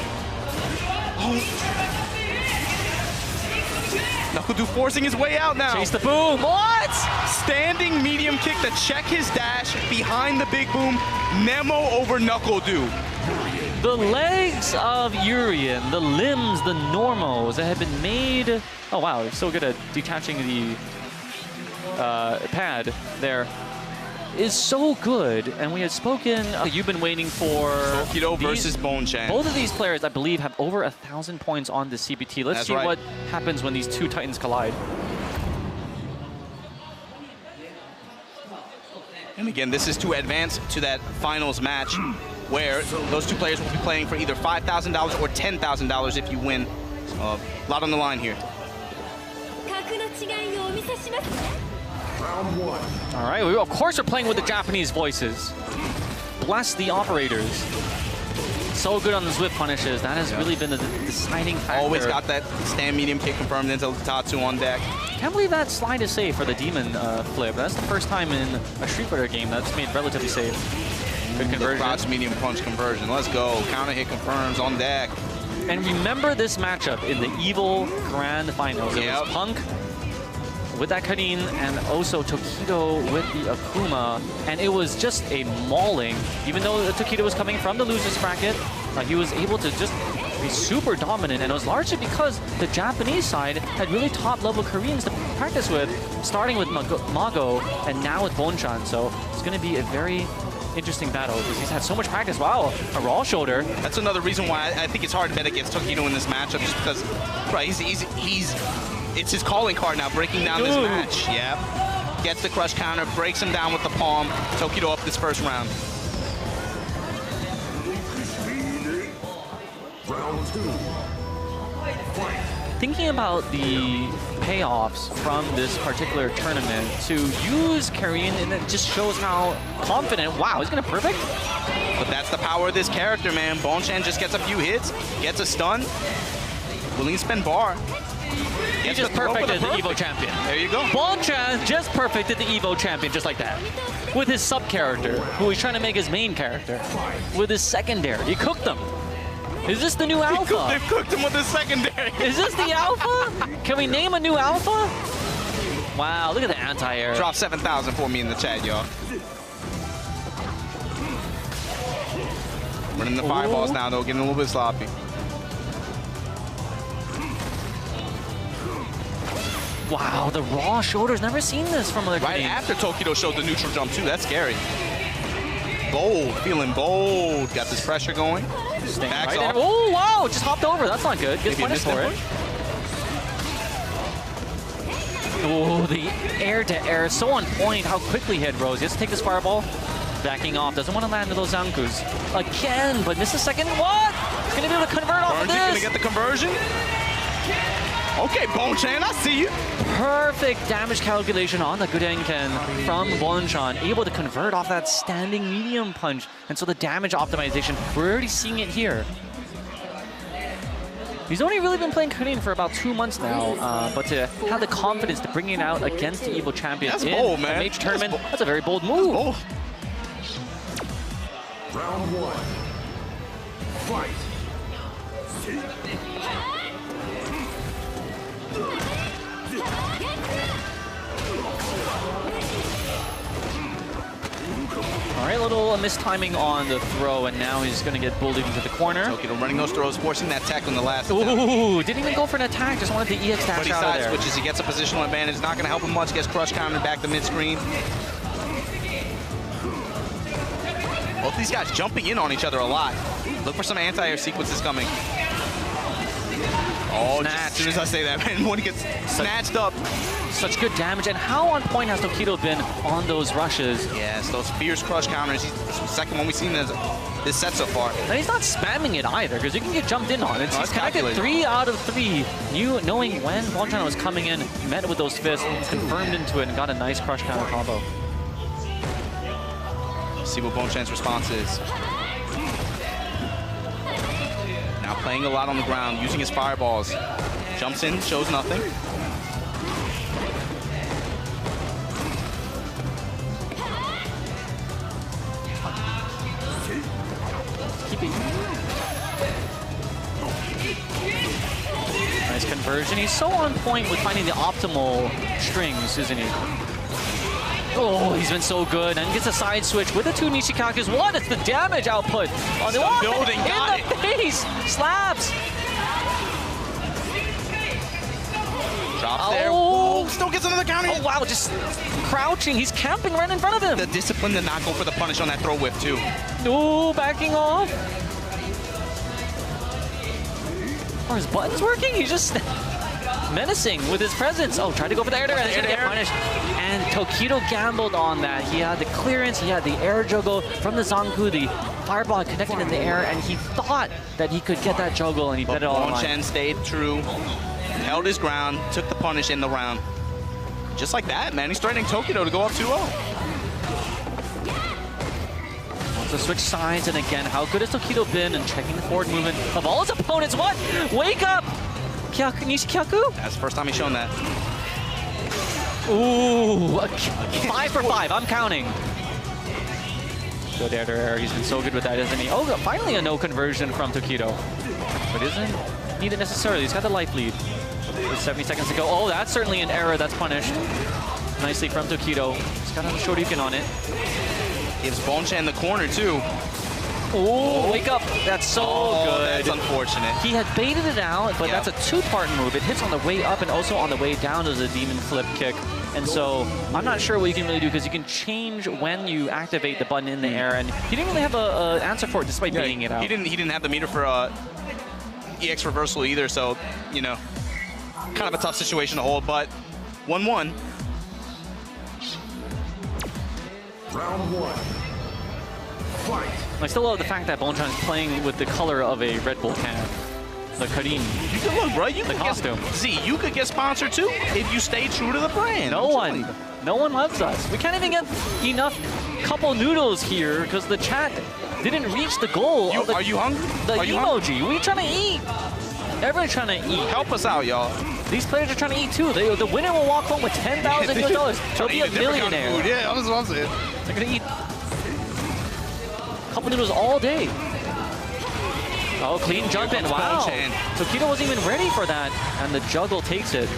Knuckle Dude forcing his way out now. Chase the boom. What? Standing medium kick to check his dash behind the big boom. Nemo over Knuckle Dude. The legs of Urian, the limbs, the normals that have been made. Oh wow, he's so good at detaching the pad there. Is so good, and we had spoken. You've been waiting for Tokido versus Bonchan. Both of these players, I believe, have over 1,000 points on the CPT. Let's see what happens when these two titans collide. And again, this is to advance to that finals match, where those two players will be playing for either $5,000 or $10,000 if you win. A lot on the line here. Round one. All right, of course we're playing with the Japanese voices. Bless the operators. So good on the Swift punishes. That has really been the deciding factor. Always got that stand medium kick confirmed into Tatsu on deck. Can't believe that slide is safe for the Demon flip. That's the first time in a Street Fighter game that's made relatively safe. Good conversion. The crouch medium punch conversion. Let's go. Counter hit confirms on deck. And remember this matchup in the EVIL Grand Finals. It was Punk with that Karin and also Tokido with the Akuma. And it was just a mauling. Even though Tokido was coming from the losers bracket, he was able to just be super dominant. And it was largely because the Japanese side had really top-level Koreans to practice with, starting with Mago and now with Bonchan. So it's going to be a very interesting battle because he's had so much practice. Wow, a raw shoulder. That's another reason why I think it's hard to bet against Tokido in this matchup, just because, it's his calling card now, breaking down this match. Yeah, gets the crush counter, breaks him down with the palm. Tokido up this first round. Round two. Fight. Thinking about the payoffs from this particular tournament, to use Karin, and it just shows how confident. Wow, he's gonna perfect. But that's the power of this character, man. Bonchan just gets a few hits, gets a stun, willing to spend bar. He just perfected the EVO champion. There you go. Bonchan just perfected the EVO champion just like that. With his sub-character, who he's trying to make his main character. With his secondary, he cooked them. Is this the new alpha? They've cooked him with his secondary. Is this the alpha? Can we name a new alpha? Wow, look at the anti-air. Drop 7,000 for me in the chat, y'all. Running the fireballs now, though, getting a little bit sloppy. Wow, the raw shoulders. Never seen this from other teams. Right after Tokido showed the neutral jump, too. That's scary. Bold, feeling bold. Got this pressure going. Backs off. Oh, wow, just hopped over. That's not good. Gets punished for it. Oh, the air-to-air. So on point how quickly he had rose. He has to take this fireball. Backing off. Doesn't want to land into those Zankus. Again, but misses a second. What? He's going to be able to convert off of this. Going to get the conversion. Okay, Bonchan, I see you. Perfect damage calculation on the Gudenken from Bonchan, able to convert off that standing medium punch. And so the damage optimization, we're already seeing it here. He's only really been playing Korean for about 2 months now, but to have the confidence to bring it out against the EVO champion in bold, man. a major tournament, that's a very bold move. Round 1. Fight. All right, a little mistiming on the throw, and now he's going to get bullied into the corner. Tokido running those throws, forcing that attack on the last. Ooh, didn't even go for an attack, just wanted the EX dash but he out of side there. switches, he gets a positional advantage, not going to help him much, gets crush countered back to mid-screen. Both these guys jumping in on each other a lot. Look for some anti-air sequences coming. Oh, just as soon as I say that, man, when he gets snatched up. Such good damage, and how on point has Tokido been on those rushes? Yes, those fierce crush counters. This is the second one we've seen this set so far. And he's not spamming it either, because you can get jumped in on it. He's connected 3 out of 3. Knowing when Bonchan was coming in, met with those fists, confirmed into it, and got a nice crush counter combo. See what Bonchan's response is. Now playing a lot on the ground, using his fireballs. Jumps in, shows nothing. Nice conversion. He's so on point with finding the optimal strings, isn't he? Oh, he's been so good. And gets a side switch with the 2 Nishikakus. What? It's the damage output. On the building, got in the face. Slaps. Drops there. Oh, still gets another counter. Oh, wow. Just crouching. He's camping right in front of him. The discipline to not go for the punish on that throw whip, too. Oh, backing off. Are his buttons working? He's just menacing with his presence. Oh, tried to go for the air dare, and he's gonna get punished. And Tokido gambled on that. He had the clearance, he had the air juggle from the Zanku. The fireball had connected in the air, and he thought that he could get that juggle, and he bet it all on line. Bonchan stayed true, held his ground, took the punish in the round. Just like that, man. He's threatening Tokido to go up 2-0. So switch sides, and again, how good has Tokido been in checking the forward movement of all his opponents? What? Wake up! Nishikaku? That's the first time he's shown that. Ooh, 5 for 5, I'm counting. Good air to air, he's been so good with that, isn't he? Oh, finally a no conversion from Tokido. But isn't needed necessarily, he's got the life lead. With 70 seconds to go. Oh, that's certainly an error, that's punished. Nicely from Tokido. He's got a Shoryuken on it. Gives Bonchan the corner, too. Oh, wake up. That's so good. That's unfortunate. He had baited it out, but that's a 2-part move. It hits on the way up and also on the way down as a demon flip kick. And so I'm not sure what you can really do, because you can change when you activate the button in the air, and he didn't really have an answer for it despite baiting it out. He didn't have the meter for EX reversal either, so, you know, kind of a tough situation to hold, but 1-1. Round 1. Fight. I still love the fact that Bonchan is playing with the color of a Red Bull can. The Karim. You can look, bro. You the costume. You could get sponsored too if you stay true to the brand. No one loves us. We can't even get enough couple noodles here because the chat didn't reach the goal. Are you hungry? The are you emoji. Hungry? We're trying to eat. Everyone's trying to eat. Help us out, y'all. These players are trying to eat too. The winner will walk home with $10,000 US. They'll be a millionaire. Kind of yeah, that's what I'm saying. They're gonna eat couple noodles all day. Oh, clean jump in. Wow. Tokido wasn't even ready for that, and the juggle takes it.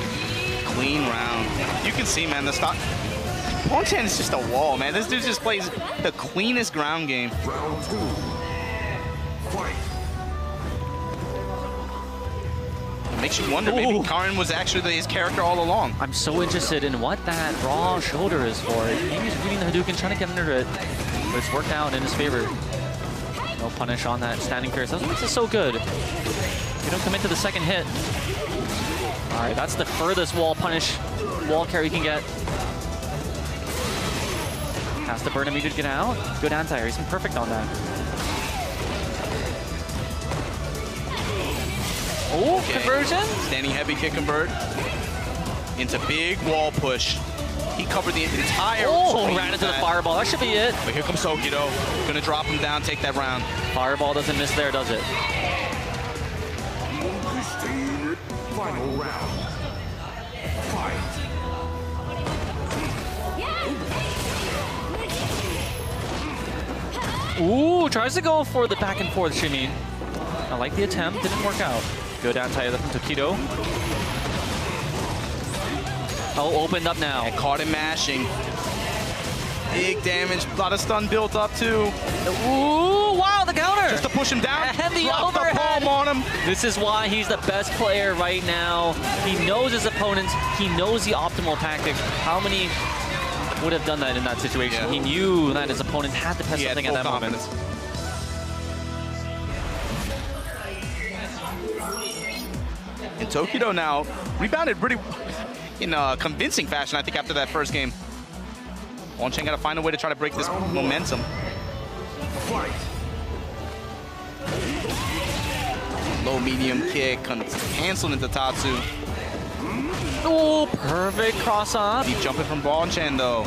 Clean round. You can see, man, the stock. Bonchan is just a wall, man. This dude just plays the cleanest ground game. Round 2. Fight. It makes you wonder, maybe Karin was actually his character all along. I'm so interested in what that raw shoulder is for. Maybe he's reading the Hadouken, trying to get under it. But it's worked out in his favor. No punish on that standing pierce. That's what makes it so good. You don't commit to the second hit. All right, that's the furthest wall carry you can get. Has to burn immediately to get out. Good anti-air. He's been perfect on that. Oh, okay. Conversion. Standing heavy kick convert into big wall push. He covered the entire... Oh, ran into the fireball. That should be it. But here comes Tokido. Gonna drop him down, take that round. Fireball doesn't miss there, does it? Final round. Fight. Ooh, tries to go for the back and forth shimmy. I like the attempt, didn't work out. Good anti from Tokido. Oh, opened up now. And caught him mashing. Big damage, a lot of stun built up too. Ooh, wow, the counter! Just to push him down, and the drop overhead. the palm on him. This is why he's the best player right now. He knows his opponents, he knows the optimal tactics. How many would have done that in that situation? Yeah. He knew that his opponent had to press something at that moment. And Tokido now rebounded pretty in a convincing fashion, I think, after that first game. Bonchen got to find a way to try to break this momentum. Fight. Low medium kick, canceled into Tatsu. Oh, perfect cross off. Deep jumping from Bonchen though.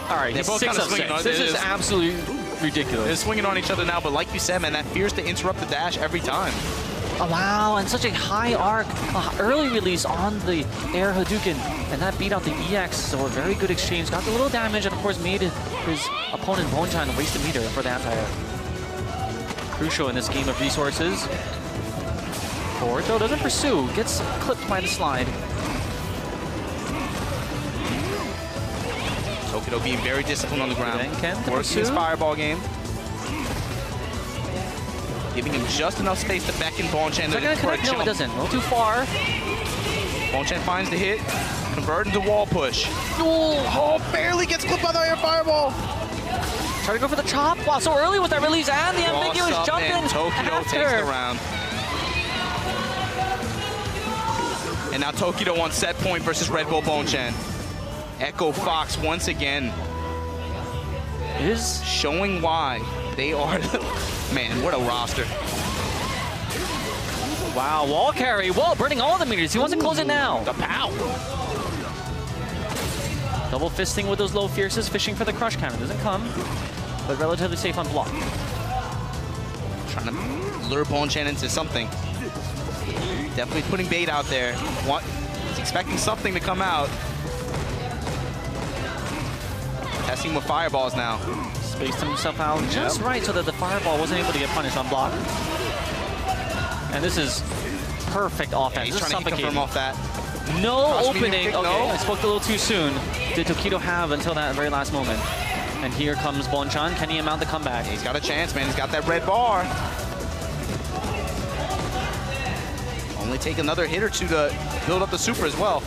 All right, They're he's both 6 kinda of swinging 6. on- This it is is. absolutely ridiculous. They're swinging on each other now, but like you said, man, that fears to interrupt the dash every time. Oh, wow, and such a high arc, early release on the air Hadouken, and that beat out the EX, so a very good exchange. Got the little damage, and of course made his opponent Bonchan waste a meter for the anti-air. Crucial in this game of resources. Forward though, doesn't pursue, gets clipped by the slide. Tokido being very disciplined on the ground. Then Ken to Working his pursue. fireball game. Giving him just enough space to beckon Bonchen Is that gonna for a connect? No, it jump. doesn't. A little too far. Bonchen finds the hit, convert into wall push. Oh, Oh, barely gets clipped by the air fireball. try to go for the chop. Wow, so early with that release and the Cross ambiguous up, jump and in Tokido takes the after. round. And now Tokido on set point versus Red Bull Bonchen. Echo Fox once again Is showing why they are, man, what a roster. wow, wall carry. Whoa, burning all the meters. He wants to close it now. The pow. Double fisting with those low fierces, fishing for the crush counter. Doesn't come, but relatively safe on block. Trying to lure Bonchen into something. Definitely putting bait out there. He's expecting something to come out. Testing with fireballs now. Spaced himself out just right so that the fireball wasn't able to get punished on block. And this is perfect offense. He's This is trying to suffocating. confirm off that. No Cross medium opening. kick, Okay, no. I spoke a little too soon. Did Tokido have until that very last moment? And here comes Bonchan. Can he mount the comeback? He's got a chance, man. He's got that red bar. Only take another hit or two to build up the super as well.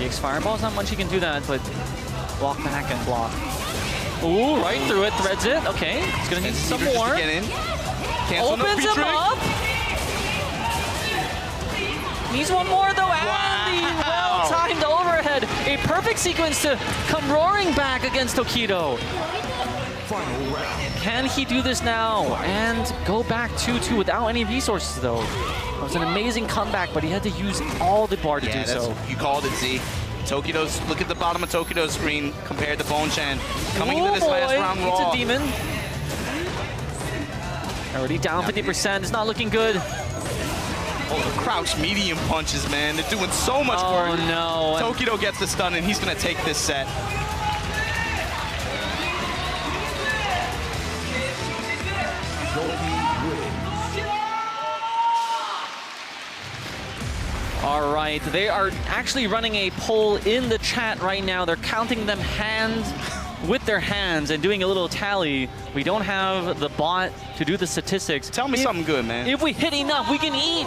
EX fireball's not much he can do that, but block back and block. Ooh, right through it, threads it. Okay, he's gonna need some Peter just more. to get in. Cancel the Opens him Petrie. up. Needs one more though, and the Wow. well-timed overhead. A perfect sequence to come roaring back against Tokido. Final round. Can he do this now and go back 2-2 without any resources though? It was an amazing comeback, but he had to use all the bar to do so. You called it, Z. Tokido's, look at the bottom of Tokido's screen compared to Bonchen. Coming into this last round It's raw. a demon. Already down 50%. It's not looking good. Oh, the crouch medium punches, man. They're doing so much Oh work. no. Tokido gets the stun, and he's going to take this set. All right, they are actually running a poll in the chat right now. They're counting them with their hands and doing a little tally. We don't have the bot to do the statistics. Tell me something good, man. If we hit enough, we can eat.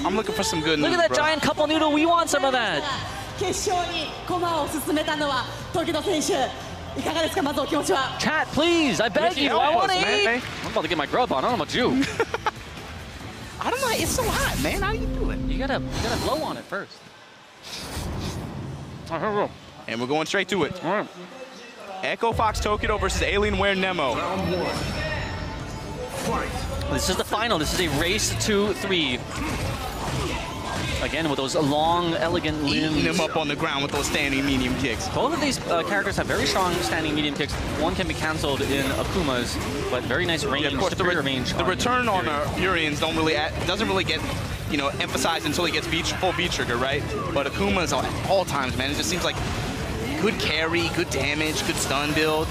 I'm looking for some good news, Look at that bro. giant couple noodle. We want some of that. 決勝に駒を進めたのは時野選手いかがですかまずお気持ちは Chat, please. I beg you. help I want to us, man. eat. Hey. I'm about to get my grub on. I don't know about you. I don't know. It's so hot, man. How do you do it? You gotta blow on it first. All right, here we go. And we're going straight to it. All right. Echo Fox Tokido versus Alienware Nemo. Round one. Fight. This is the final. This is a race to 3. Again, with those long, elegant limbs. Eating him up on the ground with those standing medium kicks. Both of these characters have very strong standing medium kicks. One can be canceled in Akuma's, but very nice range. Yeah, of course, the return on Urian's doesn't really get, you know, emphasized until he gets full B trigger, right? But Akuma's at all times, man. It just seems like good carry, good damage, good stun build.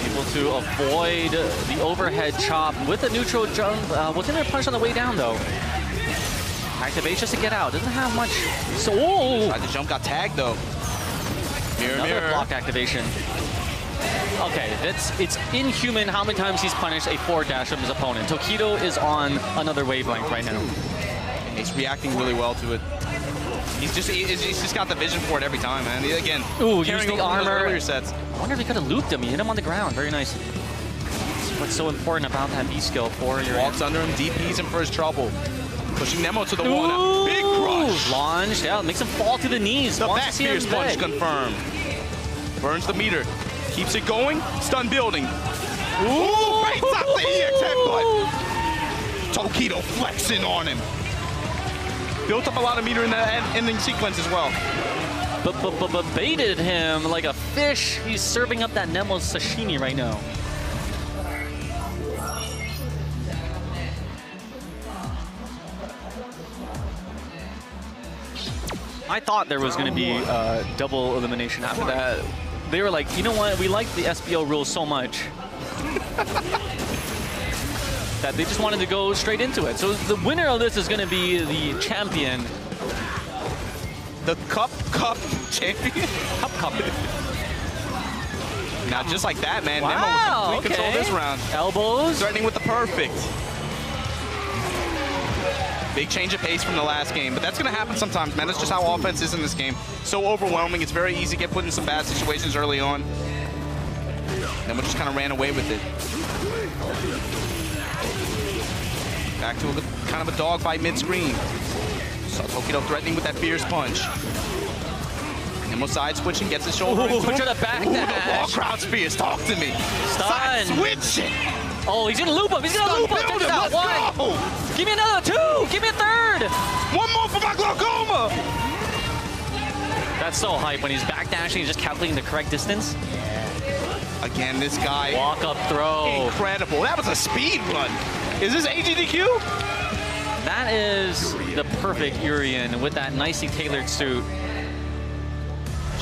Able to avoid the overhead chop with a neutral jump. Was in there punch on the way down though. Activates just to get out. Doesn't have much. So, the jump got tagged though. Another block activation. Okay, it's inhuman how many times he's punished a forward dash from his opponent. Tokido is on another wavelength right now. He's reacting really well to it. He's just got the vision for it every time, man. Again, use the armor. Earlier sets. I wonder if he could have looped him. He hit him on the ground. Very nice. That's what's so important about that B skill for your. Walks under him, DPs him for his trouble. Pushing Nemo to the wall now. Big crush. Launch, yeah, makes him fall to the knees. The back fierce punch confirmed. Burns the meter. Keeps it going. Stun building. Ooh, baits out the EX headbutt. Tokido flexing on him. Built up a lot of meter in the ending sequence as well. But baited him like a fish. He's serving up that Nemo sashimi right now. I thought there was going to be double elimination after that. They were like, you know what? We like the SBO rules so much that they just wanted to go straight into it. So the winner of this is going to be the champion. The Cup champion? Cup. Now, just like that, man. Wow, Nemo with complete control this round. Elbows. Threatening with the perfect. Big change of pace from the last game, but that's going to happen sometimes, man. That's just how offense is in this game. So overwhelming. It's very easy to get put in some bad situations early on. Then we just kind of ran away with it. Back to kind of a dogfight mid-screen. Saw Tokido threatening with that fierce punch. Nemo side switching, gets his shoulder into him. To the back dash. Crowd spears, talk to me. Stun. Side switching. Oh, he's gonna loop him. He's gonna loop him. Check this out. One. Give me another two. Give me a third. One more for my glaucoma. That's so hype when he's backdashing and just calculating the correct distance. Again, this guy. Walk up throw. Incredible. That was a speed run. Is this AGDQ? That is the perfect Urian with that nicely tailored suit.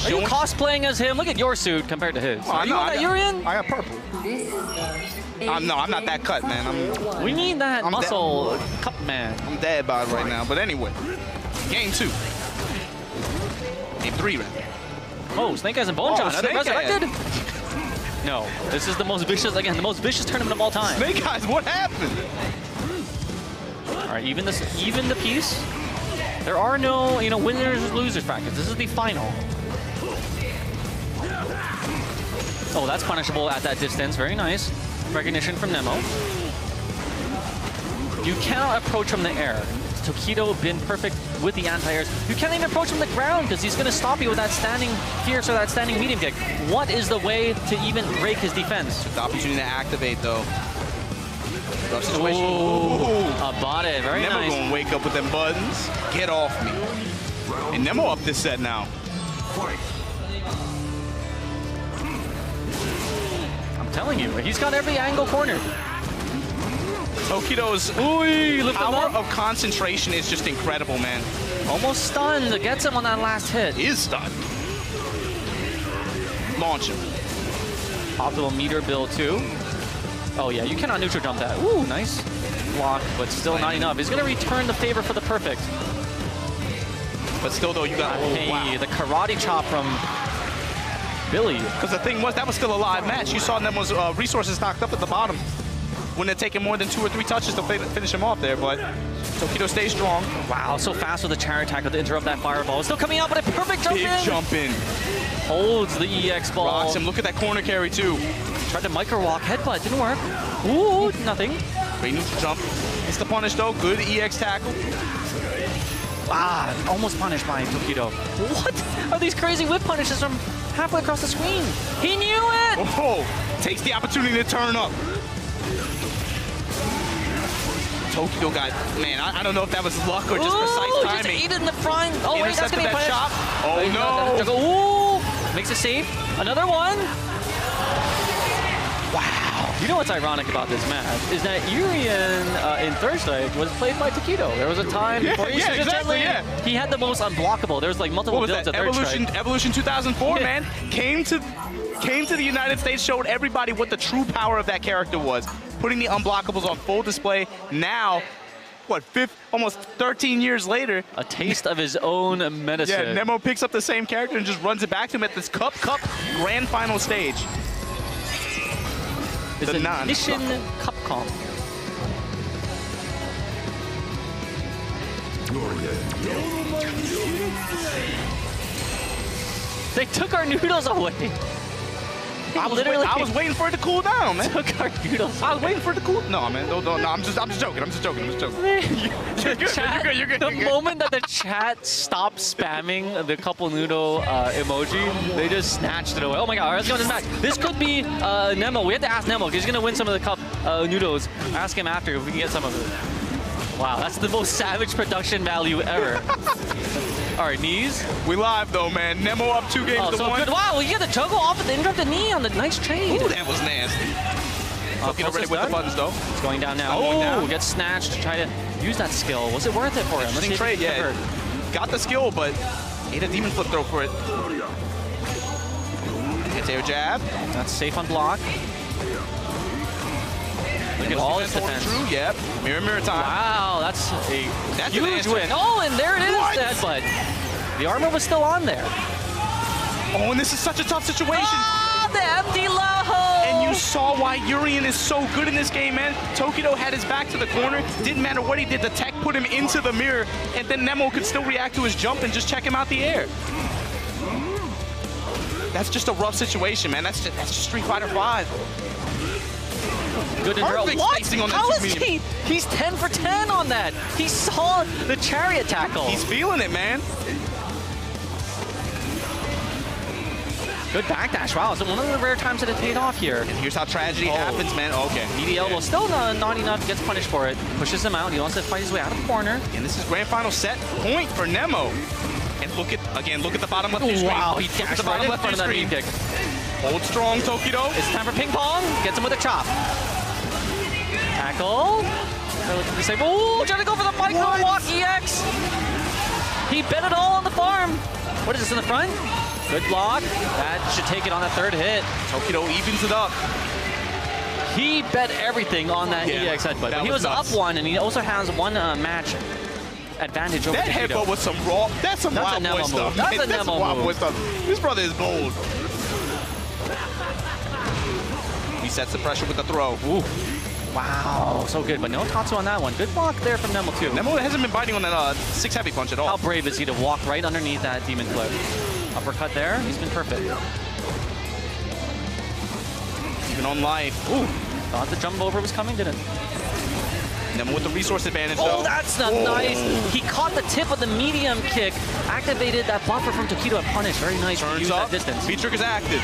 Are you cosplaying as him? Look at your suit compared to his. Oh, Are you on that Urian? I got purple. No, I'm not that cut, man. We need that muscle cup man. I'm dead by it right now. But anyway, game 2. Game 3, right? Oh, Snake Eyes and Bone John. Are they Snake resurrected? No, this is the most vicious, again, the most vicious tournament of all time. Snake Eyes, what happened? All right, even the piece. There are no, winners and losers brackets. This is the final. Oh, that's punishable at that distance. Very nice. Recognition from Nemo. You cannot approach from the air. Tokido been perfect with the anti-airs. You can't even approach from the ground because he's going to stop you with that standing fierce or that standing medium kick. What is the way to even break his defense? The opportunity to activate, though. Rough situation. Bought it. Very Nemo nice. Nemo gonna wake up with them buttons. Get off me. And Nemo up this set now. I'm telling you, he's got every angle cornered. Tokido's power of concentration is just incredible, man. Almost stunned. Gets him on that last hit. Is stunned. Launch him. Optimal meter build too. Oh yeah, you cannot neutral jump that. Ooh, nice block, but still not enough. He's gonna return the favor for the perfect. But still though, you got the karate chop from Billy. Because the thing was, that was still a live match. You saw Nemo's resources knocked up at the bottom. Wouldn't have taken more than 2 or 3 touches to finish him off there, but Tokido stays strong. Wow, so fast with the chariot tackle to interrupt that fireball. Still coming out, but a perfect jump in. Big jump in. Holds the EX ball. Rocks him. Look at that corner carry, too. Tried to micro walk, headbutt, didn't work. Ooh, nothing. Great neutral jump. It's the punish, though. Good EX tackle. Almost punished by Tokido. What are these crazy whip punishes from halfway across the screen? He knew it! Oh, takes the opportunity to turn up. Tokyo got, man, I don't know if that was luck or just precise timing. Just ate it in the front. Oh, wait, that's going to be that punished. chop. Oh, no. Ooh, makes it safe. Another one. Wow. You know what's ironic about this match is that Urien in third strike was played by Takedo. There was a time before he he had the most unblockable. There was like multiple builds at third strike. Evolution 2004, man, came to the United States, showed everybody what the true power of that character was. Putting the unblockables on full display. Now, what, almost 13 years later. A taste of his own medicine. Yeah, Nemo picks up the same character and just runs it back to him at this Cup Grand Final stage. It's a Nishin Capcom. They took our noodles away. I was waiting for it to cool down, man. Took our noodles. I was waiting for it to cool. No, man. No. I'm just joking. I'm just joking. You're good. You're good. The moment that the chat stopped spamming the couple noodle emoji, they just snatched it away. Oh my God! Let's go to this match. This could be Nemo. We have to ask Nemo because he's gonna win some of the cup noodles. Ask him after if we can get some of it. Wow, that's the most savage production value ever. All right, knees. We live though, man. Nemo up 2 games to 1. Good. Wow, you get the juggle off of the interrupted knee on the nice trade. Ooh, that was nasty. Get ready with the buttons though. It's going down now. Oh, gets snatched to try to use that skill. Was it worth it for him? Interesting trade, yeah. Got the skill, but ate a demon flip throw for it. Gets air jab. That's safe on block. Look at all his defense. True, yep. Mirror time. Wow, that's a huge win. Oh, and there it is, the headbutt. The armor was still on there. Oh, and this is such a tough situation. Ah, the empty low. And you saw why Urien is so good in this game, man. Tokido had his back to the corner. Didn't matter what he did. The tech put him into the mirror, and then Nemo could still react to his jump and just check him out the air. That's just a rough situation, man. That's just Street Fighter 5. Good perfect spacing on that. How is he? He's 10 for 10 on that. He saw the chariot tackle. He's feeling it, man. Good backdash. Wow, so one of the rare times that it paid off here. And here's how tragedy happens, man. Okay. Meaty elbow, still not enough. Gets punished for it. Pushes him out. He wants to fight his way out of the corner. And this is grand final set point for Nemo. And look at the bottom left of the screen. Wow, he dashed the bottom left of that knee kick. Hold strong, Tokido. It's time for ping pong. Gets him with a chop. Tackle. Ooh, trying to go for the micro walk EX. He bet it all on the farm. What is this in the front? Good block. That should take it on the third hit. Tokido evens it up. He bet everything on that EX headbutt. But he was up one, and he also has one match advantage over that Takedo. Headbutt was some raw. That's wild boy stuff. That's a Nemo move. This brother is bold. He sets the pressure with the throw. Ooh. Wow, so good, but no Tatsu on that one. Good block there from Nemo too. Nemo hasn't been biting on that 6 heavy punch at all. How brave is he to walk right underneath that demon flip? Uppercut there, he's been perfect. Even on life. Ooh, thought the jump over was coming, didn't? Nemo with the resource advantage though. Oh, that's not nice. He caught the tip of the medium kick, activated that buffer from Takedo and punish. Very nice. Turns up, that distance. V-trick is active.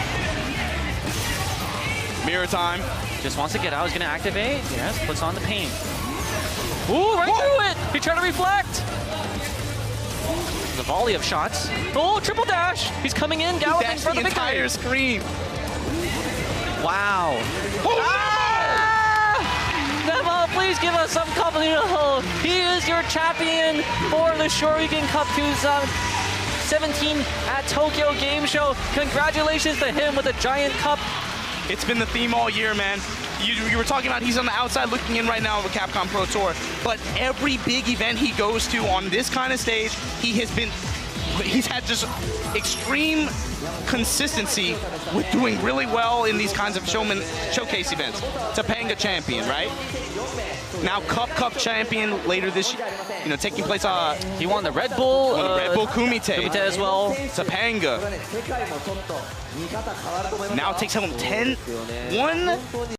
Mirror time. Just wants to get out. He's going to activate. Yes, puts on the pain. Ooh, right through it. He tried to reflect. The volley of shots. Oh, triple dash. He's coming in, galloping for the entire screen. Wow. Nemo, please give us some company to hold. He is your champion for the Shoryuken Cup 2017 at Tokyo Game Show. Congratulations to him with a giant cup. It's been the theme all year, man. You were talking about he's on the outside looking in right now with Capcom Pro Tour, but every big event he goes to on this kind of stage, he's had just extreme consistency with doing really well in these kinds of showcase events. Topanga champion, right? Now Cup champion later this year, taking place he won the Red Bull. Red Bull Kumite as well. Topanga. Now it takes him 1